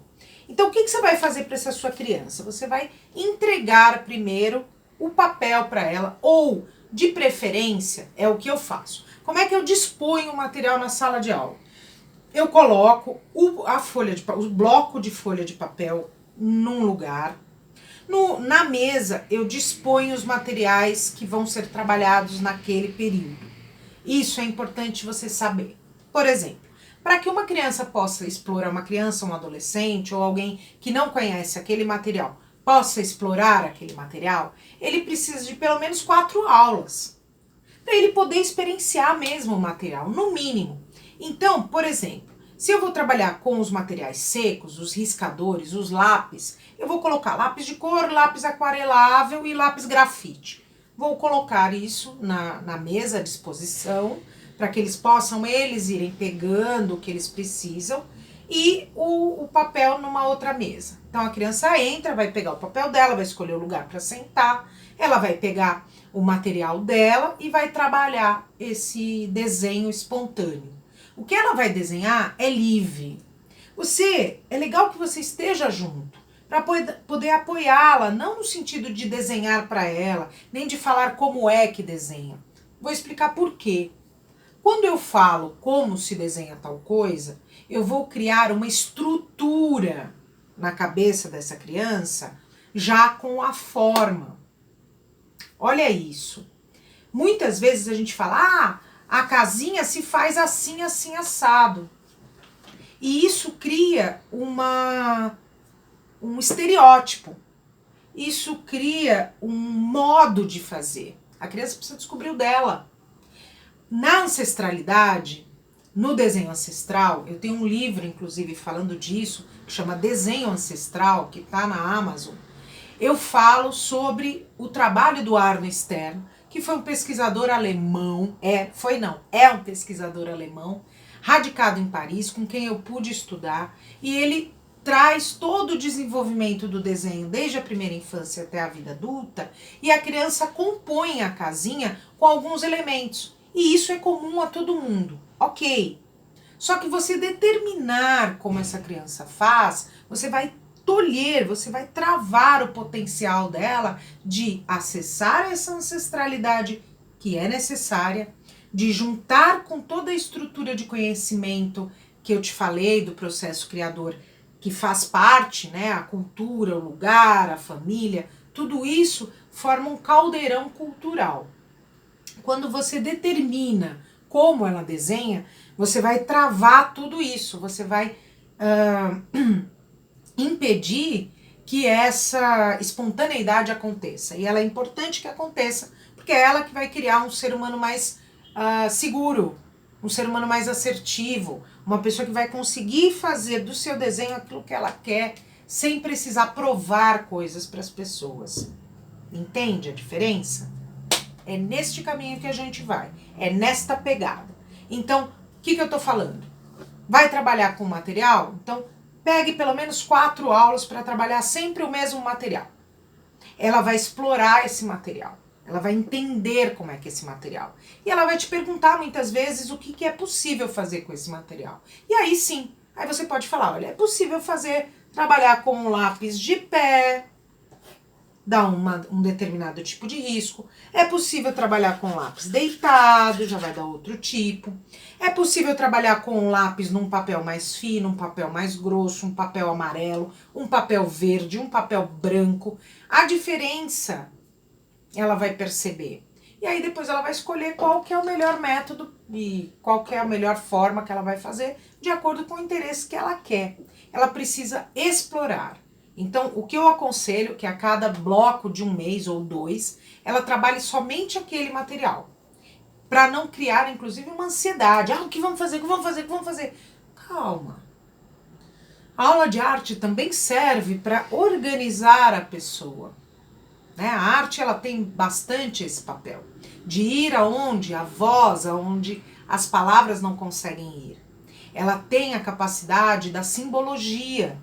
Então, o que você vai fazer para essa sua criança? Você vai entregar primeiro o papel para ela, ou, de preferência, é o que eu faço. Como é que eu disponho o material na sala de aula? Eu coloco o bloco de folha de papel num lugar. Na mesa, eu disponho os materiais que vão ser trabalhados naquele período. Isso é importante você saber. Por exemplo, para que uma criança possa explorar, uma criança, um adolescente ou alguém que não conhece aquele material, possa explorar aquele material, ele precisa de pelo menos 4 aulas, para ele poder experienciar mesmo o material, no mínimo. Então, por exemplo, se eu vou trabalhar com os materiais secos, os riscadores, os lápis, eu vou colocar lápis de cor, lápis aquarelável e lápis grafite. Vou colocar isso na mesa à disposição, para que eles possam irem pegando o que eles precisam, e o papel numa outra mesa. Então a criança entra, vai pegar o papel dela, vai escolher o lugar para sentar, ela vai pegar o material dela e vai trabalhar esse desenho espontâneo. O que ela vai desenhar é livre. É legal que você esteja junto, para poder apoiá-la, não no sentido de desenhar para ela, nem de falar como é que desenha. Vou explicar por quê. Quando eu falo como se desenha tal coisa, eu vou criar uma estrutura na cabeça dessa criança, já com a forma. Olha isso. Muitas vezes a gente fala, a casinha se faz assim, assim, assado. E isso cria um estereótipo. Isso cria um modo de fazer. A criança precisa descobrir o dela. Na ancestralidade, no desenho ancestral, eu tenho um livro, inclusive, falando disso, que chama Desenho Ancestral, que está na Amazon. Eu falo sobre o trabalho do Arno Stern, que foi um pesquisador alemão, é um pesquisador alemão, radicado em Paris, com quem eu pude estudar, e ele traz todo o desenvolvimento do desenho, desde a primeira infância até a vida adulta, e a criança compõe a casinha com alguns elementos. E isso é comum a todo mundo, ok. Só que você determinar como essa criança faz, você vai tolher, você vai travar o potencial dela de acessar essa ancestralidade que é necessária, de juntar com toda a estrutura de conhecimento que eu te falei do processo criador, que faz parte, né, a cultura, o lugar, a família, tudo isso forma um caldeirão cultural. Quando você determina como ela desenha, você vai travar tudo isso, você vai impedir que essa espontaneidade aconteça. E ela é importante que aconteça, porque é ela que vai criar um ser humano mais seguro, um ser humano mais assertivo, uma pessoa que vai conseguir fazer do seu desenho aquilo que ela quer, sem precisar provar coisas para as pessoas. Entende a diferença? É neste caminho que a gente vai, é nesta pegada. Então, o que eu tô falando? Vai trabalhar com material? Então, pegue pelo menos 4 aulas para trabalhar sempre o mesmo material. Ela vai explorar esse material. Ela vai entender como é que é esse material. E ela vai te perguntar muitas vezes o que é possível fazer com esse material. E aí sim, aí você pode falar, olha, é possível trabalhar com um lápis de pé, dá um determinado tipo de risco. É possível trabalhar com lápis deitado, já vai dar outro tipo. É possível trabalhar com lápis num papel mais fino, um papel mais grosso, um papel amarelo, um papel verde, um papel branco. A diferença ela vai perceber. E aí depois ela vai escolher qual que é o melhor método e qual que é a melhor forma que ela vai fazer de acordo com o interesse que ela quer. Ela precisa explorar. Então, o que eu aconselho é que a cada bloco de 1 mês ou 2, ela trabalhe somente aquele material. Para não criar, inclusive, uma ansiedade. O que vamos fazer? O que vamos fazer? O que vamos fazer? Calma. A aula de arte também serve para organizar a pessoa. Né? A arte ela tem bastante esse papel. De ir aonde a voz, aonde as palavras não conseguem ir. Ela tem a capacidade da simbologia,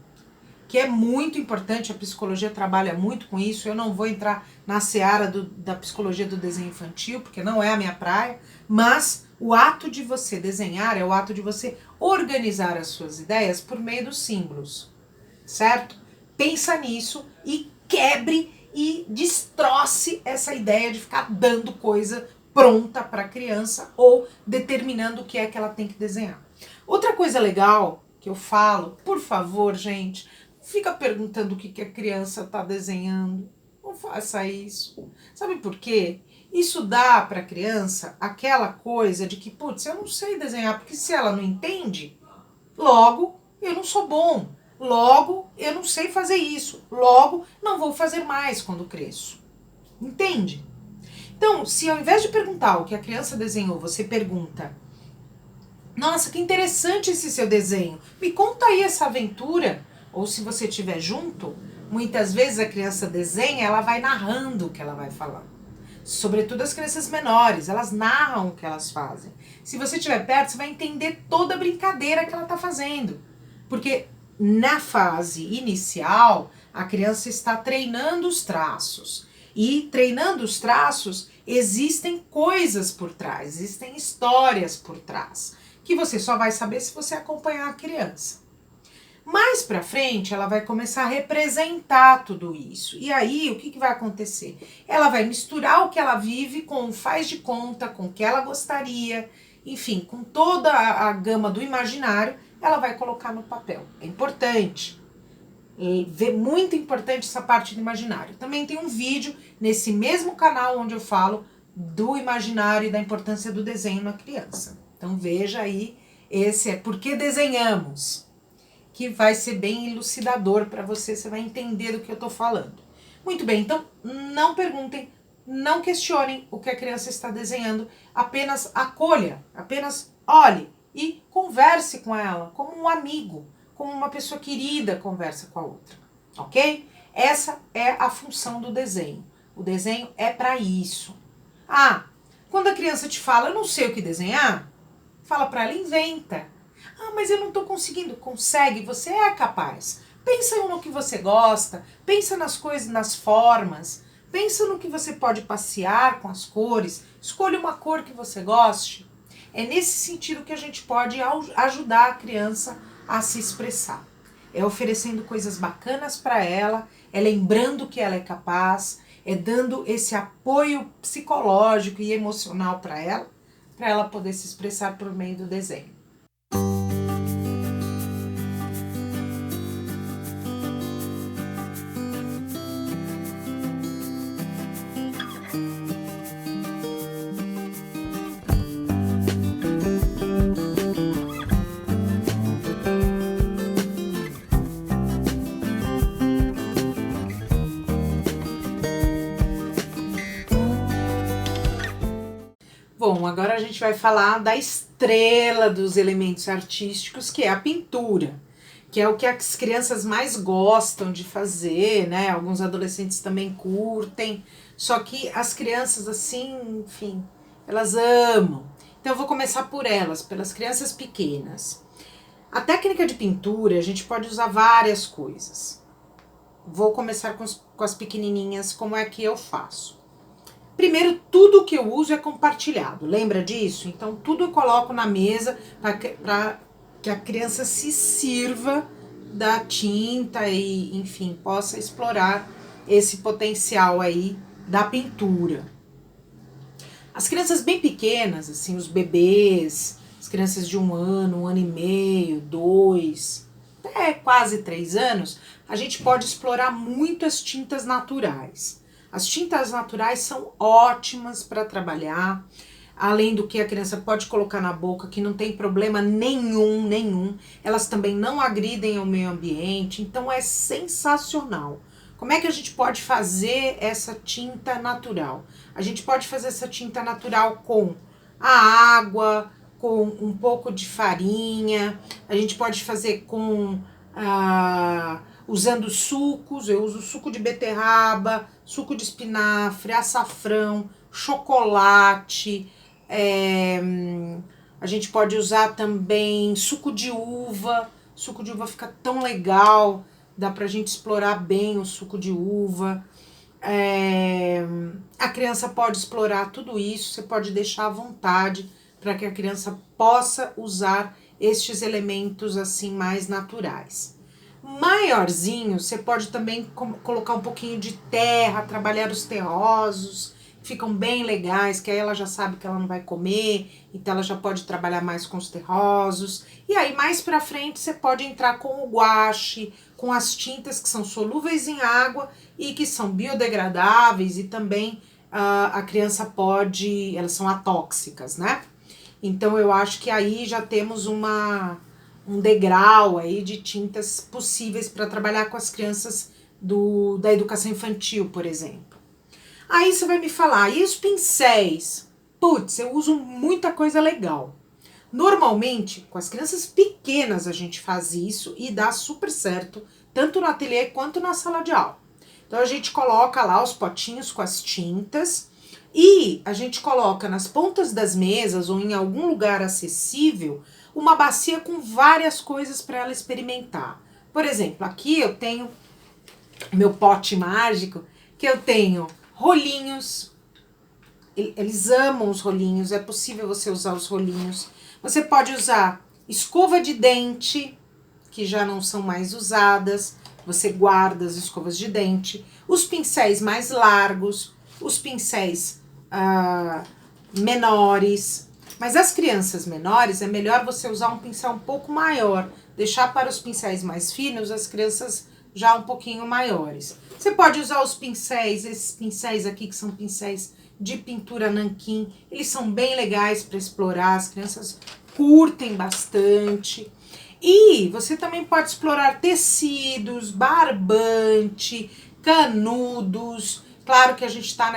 que é muito importante, a psicologia trabalha muito com isso. Eu não vou entrar na seara da psicologia do desenho infantil, porque não é a minha praia, mas o ato de você desenhar é o ato de você organizar as suas ideias por meio dos símbolos, certo? Pensa nisso e quebre e destroce essa ideia de ficar dando coisa pronta para a criança ou determinando o que é que ela tem que desenhar. Outra coisa legal que eu falo, por favor, gente, fica perguntando o que a criança está desenhando. Não faça isso. Sabe por quê? Isso dá para a criança aquela coisa de que, putz, eu não sei desenhar, porque se ela não entende, logo eu não sou bom. Logo eu não sei fazer isso. Logo não vou fazer mais quando cresço. Entende? Então, se ao invés de perguntar o que a criança desenhou, você pergunta: nossa, que interessante esse seu desenho. Me conta aí essa aventura. Ou se você estiver junto, muitas vezes a criança desenha, ela vai narrando o que ela vai falar. Sobretudo as crianças menores, elas narram o que elas fazem. Se você estiver perto, você vai entender toda a brincadeira que ela está fazendo. Porque na fase inicial, a criança está treinando os traços. E treinando os traços, existem coisas por trás, existem histórias por trás, que você só vai saber se você acompanhar a criança. Mais pra frente, ela vai começar a representar tudo isso. E aí, o que vai acontecer? Ela vai misturar o que ela vive com o faz de conta, com o que ela gostaria, enfim, com toda a gama do imaginário, ela vai colocar no papel. É importante. Muito importante essa parte do imaginário. Também tem um vídeo nesse mesmo canal onde eu falo do imaginário e da importância do desenho na criança. Então veja aí, esse é Por que Desenhamos, que vai ser bem elucidador para você, você vai entender do que eu estou falando. Muito bem, então não perguntem, não questionem o que a criança está desenhando, apenas acolha, apenas olhe e converse com ela como um amigo, como uma pessoa querida conversa com a outra, ok? Essa é a função do desenho. O desenho é para isso. Ah, quando a criança te fala, eu não sei o que desenhar, fala para ela, inventa. Ah, mas eu não estou conseguindo. Consegue, você é capaz. Pensa no que você gosta, pensa nas coisas, nas formas, pensa no que você pode passear com as cores, escolha uma cor que você goste. É nesse sentido que a gente pode ajudar a criança a se expressar. É oferecendo coisas bacanas para ela, é lembrando que ela é capaz, é dando esse apoio psicológico e emocional para ela poder se expressar por meio do desenho. Bom, agora a gente vai falar da estrela dos elementos artísticos, que é a pintura, que é o que as crianças mais gostam de fazer, né? Alguns adolescentes também curtem, só que as crianças, assim, enfim, elas amam. Então eu vou começar por elas, pelas crianças pequenas. A técnica de pintura, a gente pode usar várias coisas. Vou começar com as pequenininhas, como é que eu faço. Primeiro, tudo que eu uso é compartilhado, lembra disso? Então, tudo eu coloco na mesa para que a criança se sirva da tinta e, enfim, possa explorar esse potencial aí da pintura. As crianças bem pequenas, assim, os bebês, as crianças de 1 ano e meio, 2, até quase 3 anos, a gente pode explorar muito as tintas naturais. As tintas naturais são ótimas para trabalhar, além do que a criança pode colocar na boca, que não tem problema nenhum. Elas também não agridem ao meio ambiente, então é sensacional. Como é que a gente pode fazer essa tinta natural? A gente pode fazer essa tinta natural com a água, com um pouco de farinha, a gente pode fazer com... usando sucos, eu uso suco de beterraba, suco de espinafre, açafrão, chocolate, a gente pode usar também suco de uva fica tão legal, dá pra gente explorar bem o suco de uva. A criança pode explorar tudo isso, você pode deixar à vontade para que a criança possa usar estes elementos assim mais naturais. Maiorzinho, você pode também colocar um pouquinho de terra, trabalhar os terrosos, ficam bem legais, que aí ela já sabe que ela não vai comer, então ela já pode trabalhar mais com os terrosos. E aí mais pra frente você pode entrar com o guache, com as tintas que são solúveis em água e que são biodegradáveis e também a criança pode, elas são atóxicas, né? Então eu acho que aí já temos um degrau aí de tintas possíveis para trabalhar com as crianças da educação infantil, por exemplo. Aí você vai me falar, e os pincéis? Putz, eu uso muita coisa legal. Normalmente, com as crianças pequenas a gente faz isso e dá super certo, tanto no ateliê quanto na sala de aula. Então a gente coloca lá os potinhos com as tintas e a gente coloca nas pontas das mesas ou em algum lugar acessível uma bacia com várias coisas para ela experimentar. Por exemplo, aqui eu tenho meu pote mágico, que eu tenho rolinhos. Eles amam os rolinhos, é possível você usar os rolinhos. Você pode usar escova de dente, que já não são mais usadas. Você guarda as escovas de dente. Os pincéis mais largos, os pincéis menores. Mas as crianças menores, é melhor você usar um pincel um pouco maior. Deixar para os pincéis mais finos, as crianças já um pouquinho maiores. Você pode usar os pincéis, esses pincéis aqui que são pincéis de pintura nanquim. Eles são bem legais para explorar, as crianças curtem bastante. E você também pode explorar tecidos, barbante, canudos. Claro que a gente está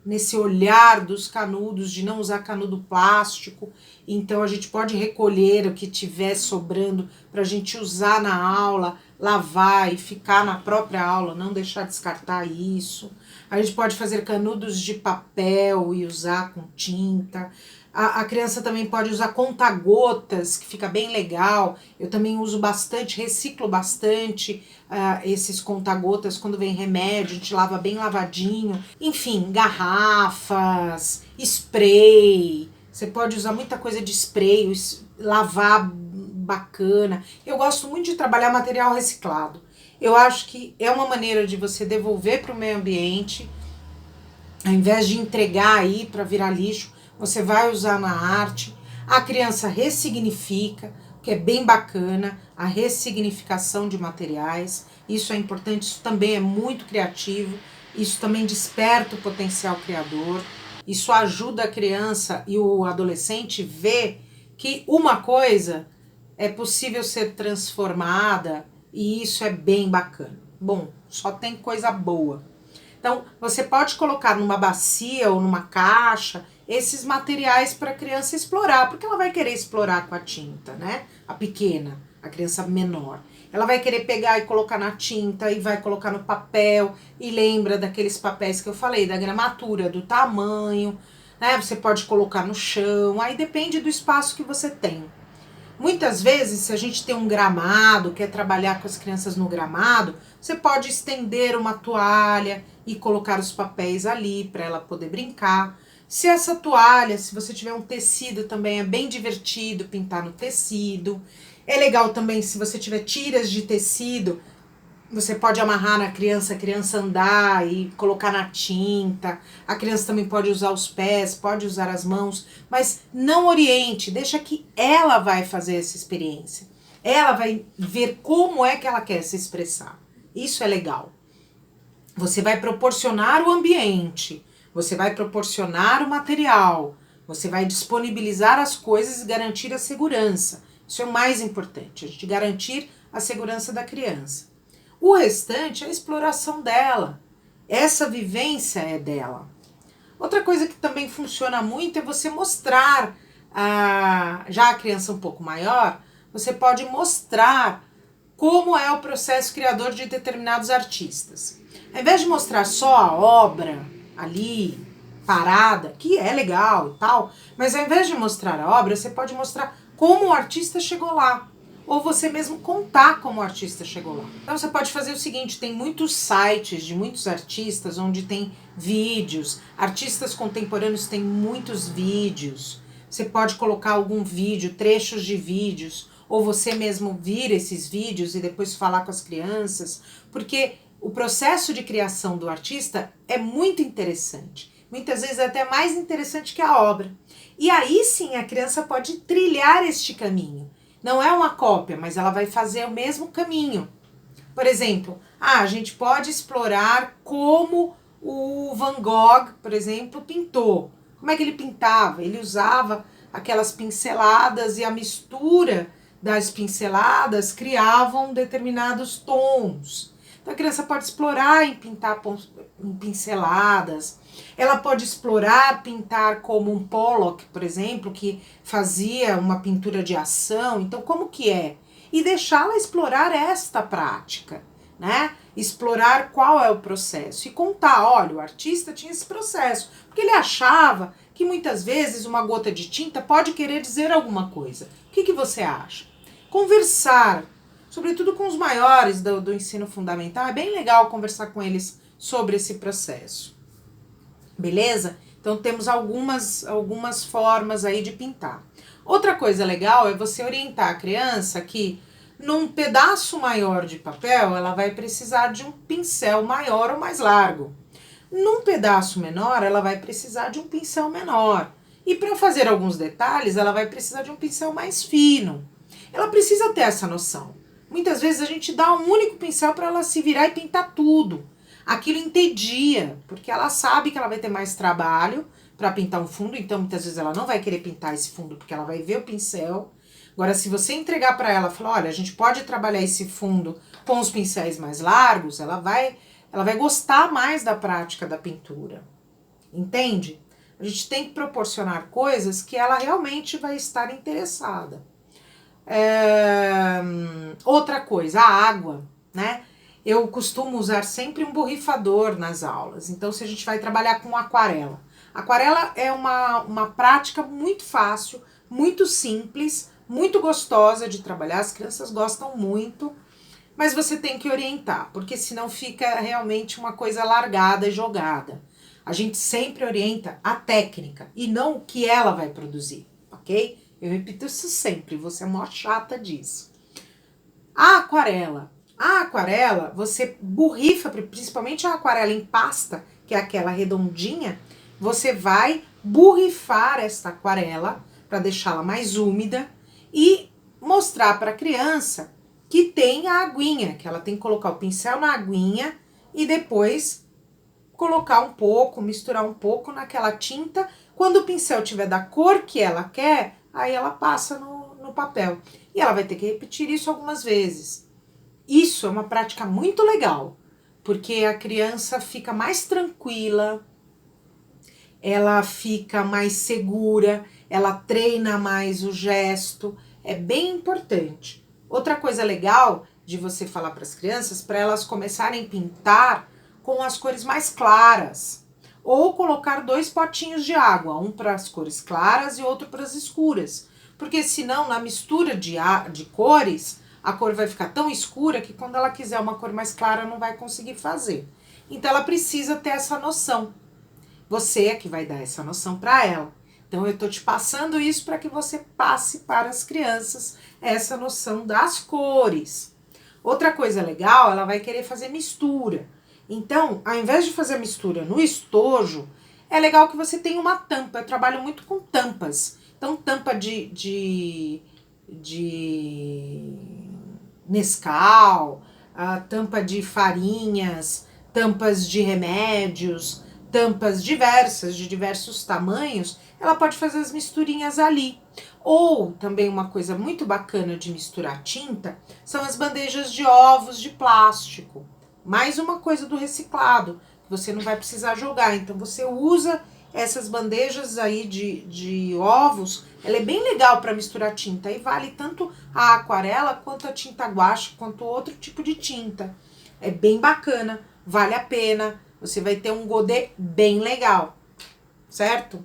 nesse olhar dos canudos, de não usar canudo plástico, então a gente pode recolher o que tiver sobrando para a gente usar na aula, lavar e ficar na própria aula, não deixar descartar isso. A gente pode fazer canudos de papel e usar com tinta. A criança também pode usar conta-gotas, que fica bem legal. Eu também uso bastante, reciclo bastante esses conta-gotas quando vem remédio, a gente lava bem lavadinho. Enfim, garrafas, spray. Você pode usar muita coisa de spray, lavar bacana. Eu gosto muito de trabalhar material reciclado. Eu acho que é uma maneira de você devolver para o meio ambiente, ao invés de entregar aí para virar lixo, você vai usar na arte. A criança ressignifica, que é bem bacana, a ressignificação de materiais. Isso é importante, isso também é muito criativo, isso também desperta o potencial criador. Isso ajuda a criança e o adolescente a ver que uma coisa é possível ser transformada e isso é bem bacana. Bom, só tem coisa boa. Então, você pode colocar numa bacia ou numa caixa esses materiais para a criança explorar, porque ela vai querer explorar com a tinta, né? A pequena, a criança menor. Ela vai querer pegar e colocar na tinta e vai colocar no papel e lembra daqueles papéis que eu falei, da gramatura, do tamanho, né? Você pode colocar no chão, aí depende do espaço que você tem. Muitas vezes, se a gente tem um gramado, quer trabalhar com as crianças no gramado, você pode estender uma toalha e colocar os papéis ali para ela poder brincar. Se essa toalha, se você tiver um tecido também, é bem divertido pintar no tecido. É legal também se você tiver tiras de tecido, você pode amarrar na criança, a criança andar e colocar na tinta. A criança também pode usar os pés, pode usar as mãos, mas não oriente, deixa que ela vai fazer essa experiência. Ela vai ver como é que ela quer se expressar. Isso é legal. Você vai proporcionar o ambiente, você vai proporcionar o material, você vai disponibilizar as coisas e garantir a segurança. Isso é o mais importante, a gente garantir a segurança da criança. O restante é a exploração dela. Essa vivência é dela. Outra coisa que também funciona muito é você mostrar, já a criança um pouco maior, você pode mostrar como é o processo criador de determinados artistas. Ao invés de mostrar só a obra ali, parada, que é legal e tal, mas ao invés de mostrar a obra, você pode mostrar como o artista chegou lá. Ou você mesmo contar como o artista chegou lá. Então você pode fazer o seguinte, tem muitos sites de muitos artistas onde tem vídeos, artistas contemporâneos têm muitos vídeos, você pode colocar algum vídeo, trechos de vídeos, ou você mesmo vir esses vídeos e depois falar com as crianças, porque o processo de criação do artista é muito interessante, muitas vezes é até mais interessante que a obra. E aí sim a criança pode trilhar este caminho. Não é uma cópia, mas ela vai fazer o mesmo caminho. Por exemplo, a gente pode explorar como o Van Gogh, por exemplo, pintou. Como é que ele pintava? Ele usava aquelas pinceladas e a mistura das pinceladas criavam determinados tons. Então a criança pode explorar em pintar em pinceladas. Ela pode explorar, pintar como um Pollock, por exemplo, que fazia uma pintura de ação. Então, como que é? E deixá-la explorar esta prática, né? Explorar qual é o processo e contar, olha, o artista tinha esse processo, porque ele achava que muitas vezes uma gota de tinta pode querer dizer alguma coisa. O que você acha? Conversar, sobretudo com os maiores do ensino fundamental, é bem legal conversar com eles sobre esse processo. Beleza? Então temos algumas formas aí de pintar. Outra coisa legal é você orientar a criança que num pedaço maior de papel ela vai precisar de um pincel maior ou mais largo. Num pedaço menor ela vai precisar de um pincel menor. E para fazer alguns detalhes ela vai precisar de um pincel mais fino. Ela precisa ter essa noção. Muitas vezes a gente dá um único pincel para ela se virar e pintar tudo. Aquilo entedia, porque ela sabe que ela vai ter mais trabalho para pintar um fundo, então muitas vezes ela não vai querer pintar esse fundo porque ela vai ver o pincel. Agora, se você entregar para ela, falar, olha, a gente pode trabalhar esse fundo com os pincéis mais largos, ela vai gostar mais da prática da pintura. Entende? A gente tem que proporcionar coisas que ela realmente vai estar interessada. Outra coisa, a água, né? eu costumo usar sempre um borrifador nas aulas. Então, se a gente vai trabalhar com aquarela. Aquarela é uma prática muito fácil, muito simples, muito gostosa de trabalhar. As crianças gostam muito, mas você tem que orientar, porque senão fica realmente uma coisa largada e jogada. A gente sempre orienta a técnica e não o que ela vai produzir, ok? Eu repito isso sempre, você é mó chata disso. A aquarela, você borrifa, principalmente a aquarela em pasta, que é aquela redondinha, você vai borrifar esta aquarela para deixá-la mais úmida e mostrar para a criança que tem a aguinha, que ela tem que colocar o pincel na aguinha e depois colocar um pouco, misturar um pouco naquela tinta. Quando o pincel tiver da cor que ela quer, aí ela passa no papel. E ela vai ter que repetir isso algumas vezes. Isso é uma prática muito legal, porque a criança fica mais tranquila, ela fica mais segura, ela treina mais o gesto, é bem importante. Outra coisa legal de você falar para as crianças, para elas começarem a pintar com as cores mais claras, ou colocar 2 potinhos de água, um para as cores claras e outro para as escuras, porque senão na mistura de cores, a cor vai ficar tão escura que quando ela quiser uma cor mais clara não vai conseguir fazer. Então ela precisa ter essa noção. Você é que vai dar essa noção para ela. Então eu estou te passando isso para que você passe para as crianças essa noção das cores. Outra coisa legal, ela vai querer fazer mistura. Então, ao invés de fazer a mistura no estojo, é legal que você tenha uma tampa. Eu trabalho muito com tampas. Então, tampa de Nescau, a tampa de farinhas, tampas de remédios, tampas diversas, de diversos tamanhos, ela pode fazer as misturinhas ali. Ou também uma coisa muito bacana de misturar tinta são as bandejas de ovos de plástico. Mais uma coisa do reciclado, que você não vai precisar jogar. Então você usa essas bandejas aí de ovos, ela é bem legal para misturar tinta. E vale tanto a aquarela quanto a tinta guache, quanto outro tipo de tinta. É bem bacana, vale a pena. Você vai ter um godê bem legal, certo?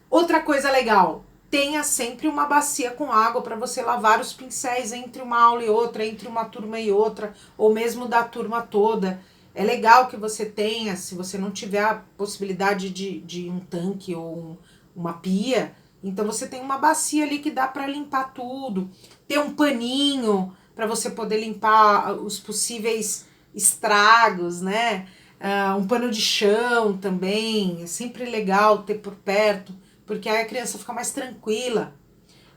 Outra coisa legal, tenha sempre uma bacia com água para você lavar os pincéis entre uma aula e outra, entre uma turma e outra, ou mesmo da turma toda. É legal que você tenha, se você não tiver a possibilidade de um tanque ou uma pia, então você tem uma bacia ali que dá para limpar tudo. Ter um paninho para você poder limpar os possíveis estragos, né? Um pano de chão também, é sempre legal ter por perto, porque aí a criança fica mais tranquila.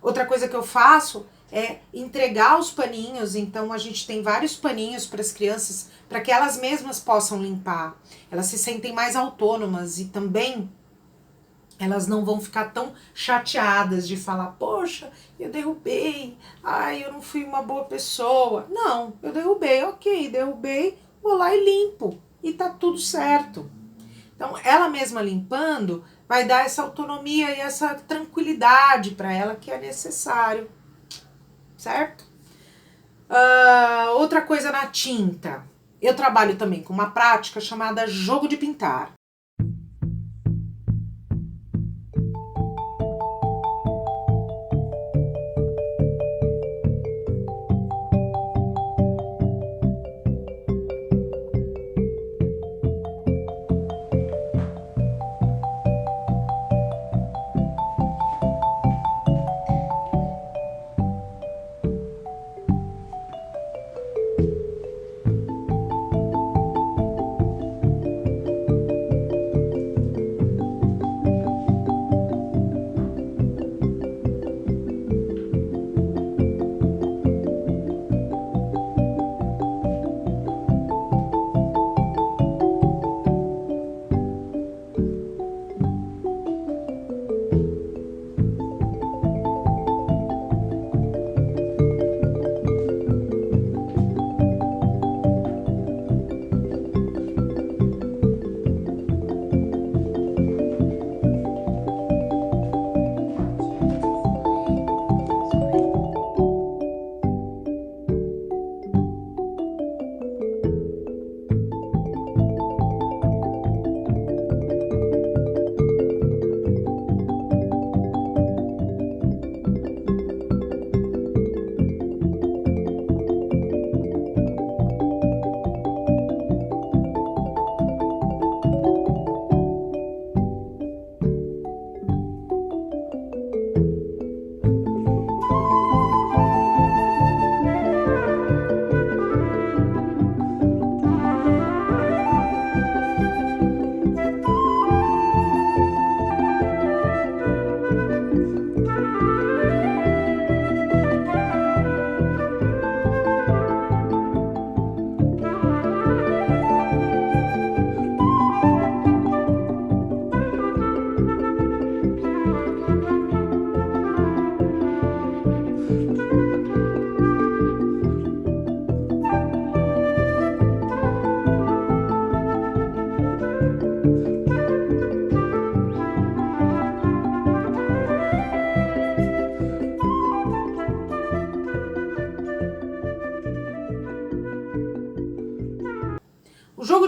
Outra coisa que eu faço é entregar os paninhos, então a gente tem vários paninhos para as crianças, para que elas mesmas possam limpar. Elas se sentem mais autônomas e também elas não vão ficar tão chateadas de falar, poxa, eu derrubei, ai, eu não fui uma boa pessoa. Não, eu derrubei, ok, derrubei, vou lá e limpo, e tá tudo certo. Então, ela mesma limpando vai dar essa autonomia e essa tranquilidade para ela que é necessário, certo? Outra coisa na tinta, eu trabalho também com uma prática chamada jogo de pintar.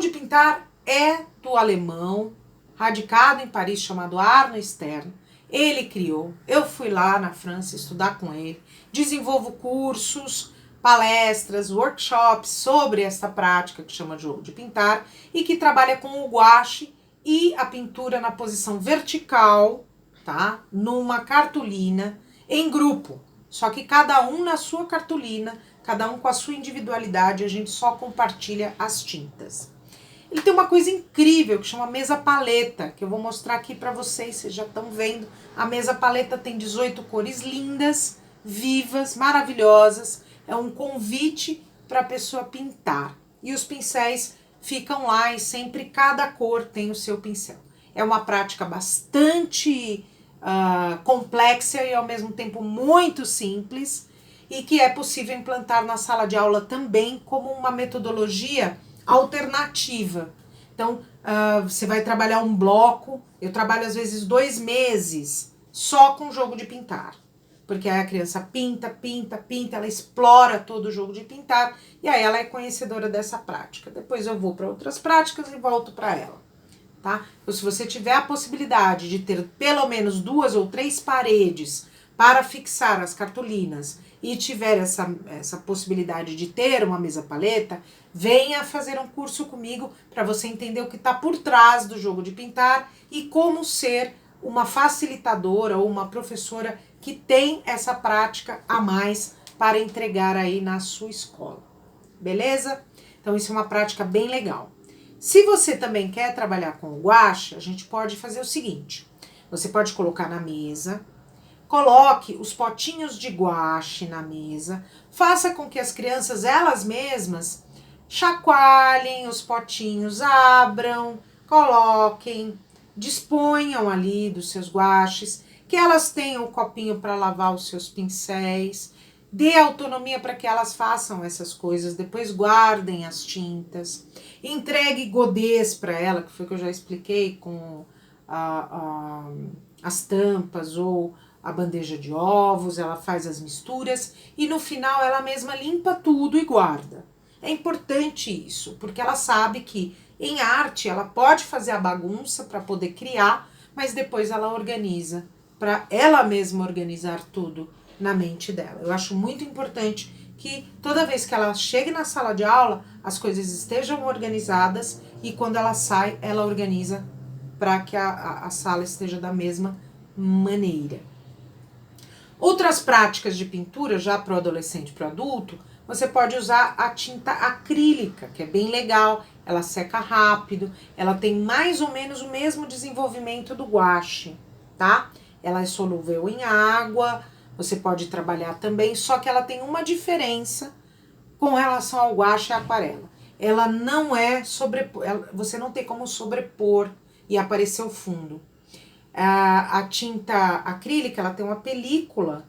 de pintar é do alemão, radicado em Paris, chamado Arno Stern. Ele criou, eu fui lá na França estudar com ele, desenvolvo cursos, palestras, workshops sobre essa prática que chama de jogo de pintar e que trabalha com o gouache e a pintura na posição vertical, tá? Numa cartolina, em grupo. Só que cada um na sua cartolina, cada um com a sua individualidade, a gente só compartilha as tintas. Ele tem uma coisa incrível que chama mesa paleta, que eu vou mostrar aqui para vocês já estão vendo. A mesa paleta tem 18 cores lindas, vivas, maravilhosas. É um convite para a pessoa pintar. E os pincéis ficam lá e sempre cada cor tem o seu pincel. É uma prática bastante complexa e ao mesmo tempo muito simples e que é possível implantar na sala de aula também como uma metodologia alternativa. Então, você vai trabalhar um bloco, eu trabalho às vezes 2 meses só com jogo de pintar. Porque aí a criança pinta, pinta, pinta, ela explora todo o jogo de pintar e aí ela é conhecedora dessa prática. Depois eu vou para outras práticas e volto para ela, tá? Então, se você tiver a possibilidade de ter pelo menos 2 ou 3 paredes para fixar as cartolinas e tiver essa possibilidade de ter uma mesa paleta, venha fazer um curso comigo para você entender o que está por trás do jogo de pintar e como ser uma facilitadora ou uma professora que tem essa prática a mais para entregar aí na sua escola. Beleza? Então isso é uma prática bem legal. Se você também quer trabalhar com o gouache, a gente pode fazer o seguinte. Você pode colocar na mesa, coloque os potinhos de gouache na mesa, faça com que as crianças elas mesmas chacoalhem os potinhos, abram, coloquem, disponham ali dos seus gouaches, que elas tenham o copinho para lavar os seus pincéis, dê autonomia para que elas façam essas coisas, depois guardem as tintas, entregue godês para ela, que foi o que eu já expliquei com as tampas ou a bandeja de ovos, ela faz as misturas e no final ela mesma limpa tudo e guarda. É importante isso, porque ela sabe que em arte ela pode fazer a bagunça para poder criar, mas depois ela organiza, para ela mesma organizar tudo na mente dela. Eu acho muito importante que toda vez que ela chegue na sala de aula, as coisas estejam organizadas e quando ela sai, ela organiza para que a sala esteja da mesma maneira. Outras práticas de pintura, já para o adolescente e para o adulto, você pode usar a tinta acrílica, que é bem legal, ela seca rápido, ela tem mais ou menos o mesmo desenvolvimento do gouache, tá? Ela é solúvel em água, você pode trabalhar também, só que ela tem uma diferença com relação ao gouache e à aquarela. Ela não é você não tem como sobrepor e aparecer o fundo. A tinta acrílica, ela tem uma película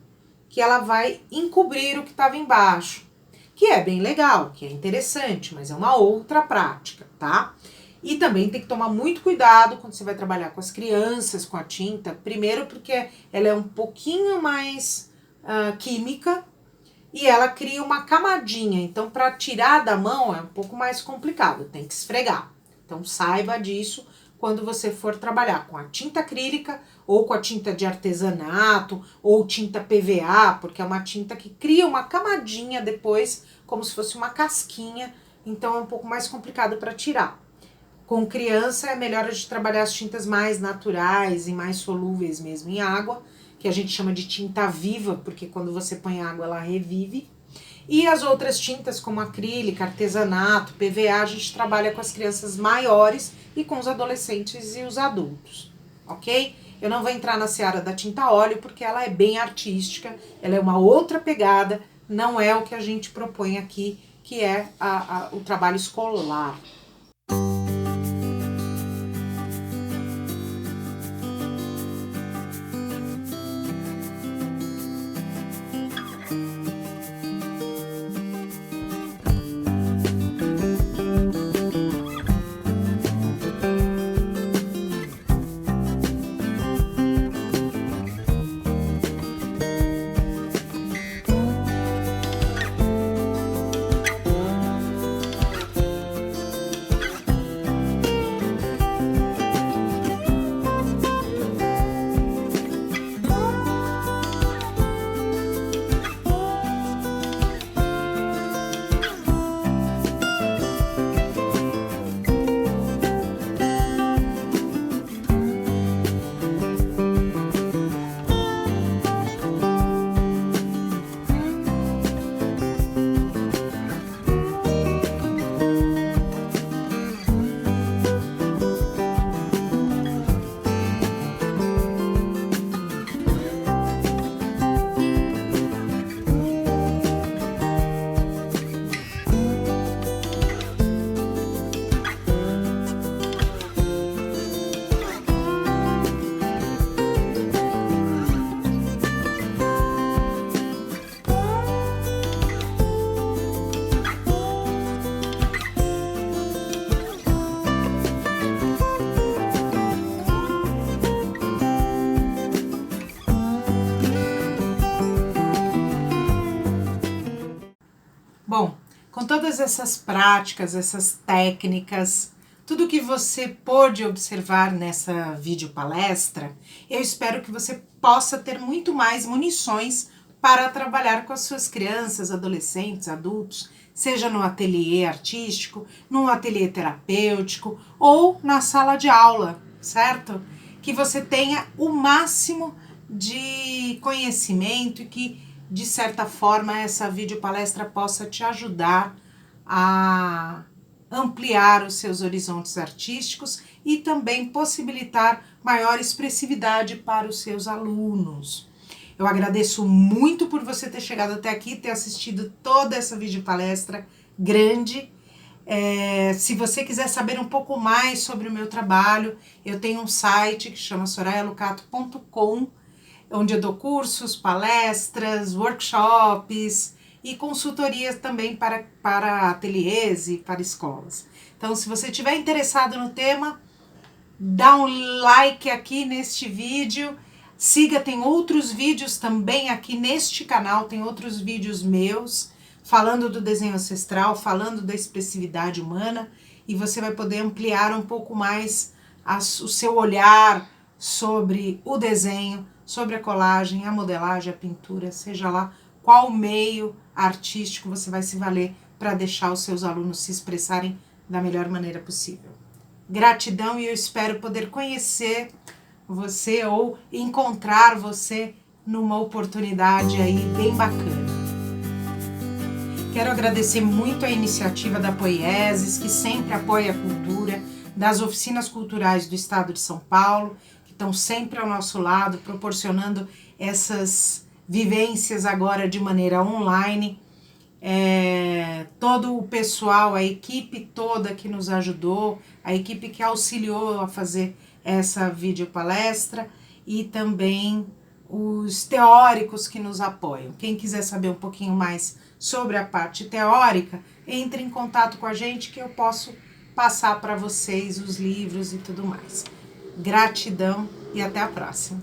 que ela vai encobrir o que estava embaixo, que é bem legal, que é interessante, mas é uma outra prática, tá? E também tem que tomar muito cuidado quando você vai trabalhar com as crianças, com a tinta. Primeiro porque ela é um pouquinho mais química e ela cria uma camadinha. Então, para tirar da mão é um pouco mais complicado, tem que esfregar. Então, saiba disso quando você for trabalhar com a tinta acrílica ou com a tinta de artesanato ou tinta PVA, porque é uma tinta que cria uma camadinha depois, como se fosse uma casquinha. Então, é um pouco mais complicado para tirar. Com criança é melhor a gente trabalhar as tintas mais naturais e mais solúveis mesmo em água, que a gente chama de tinta viva, porque quando você põe água ela revive. E as outras tintas como acrílica, artesanato, PVA, a gente trabalha com as crianças maiores e com os adolescentes e os adultos, ok? Eu não vou entrar na seara da tinta óleo porque ela é bem artística, ela é uma outra pegada, não é o que a gente propõe aqui, que é o trabalho escolar. Bom, com todas essas práticas, essas técnicas, tudo que você pôde observar nessa videopalestra, eu espero que você possa ter muito mais munições para trabalhar com as suas crianças, adolescentes, adultos, seja no ateliê artístico, num ateliê terapêutico ou na sala de aula, certo? Que você tenha o máximo de conhecimento e que, de certa forma, essa videopalestra possa te ajudar a ampliar os seus horizontes artísticos e também possibilitar maior expressividade para os seus alunos. Eu agradeço muito por você ter chegado até aqui, ter assistido toda essa videopalestra grande. Se você quiser saber um pouco mais sobre o meu trabalho, eu tenho um site que chama sorayalucato.com, onde eu dou cursos, palestras, workshops e consultorias também para ateliês e para escolas. Então, se você estiver interessado no tema, dá um like aqui neste vídeo, siga, tem outros vídeos também aqui neste canal, tem outros vídeos meus, falando do desenho ancestral, falando da expressividade humana, e você vai poder ampliar um pouco mais o seu olhar sobre o desenho, sobre a colagem, a modelagem, a pintura, seja lá qual meio artístico você vai se valer para deixar os seus alunos se expressarem da melhor maneira possível. Gratidão, e eu espero poder conhecer você ou encontrar você numa oportunidade aí bem bacana. Quero agradecer muito a iniciativa da Poieses, que sempre apoia a cultura, das oficinas culturais do estado de São Paulo, que estão sempre ao nosso lado, proporcionando essas vivências agora de maneira online. Todo o pessoal, a equipe toda que nos ajudou, a equipe que auxiliou a fazer essa videopalestra e também os teóricos que nos apoiam. Quem quiser saber um pouquinho mais sobre a parte teórica, entre em contato com a gente que eu posso passar para vocês os livros e tudo mais. Gratidão e até a próxima.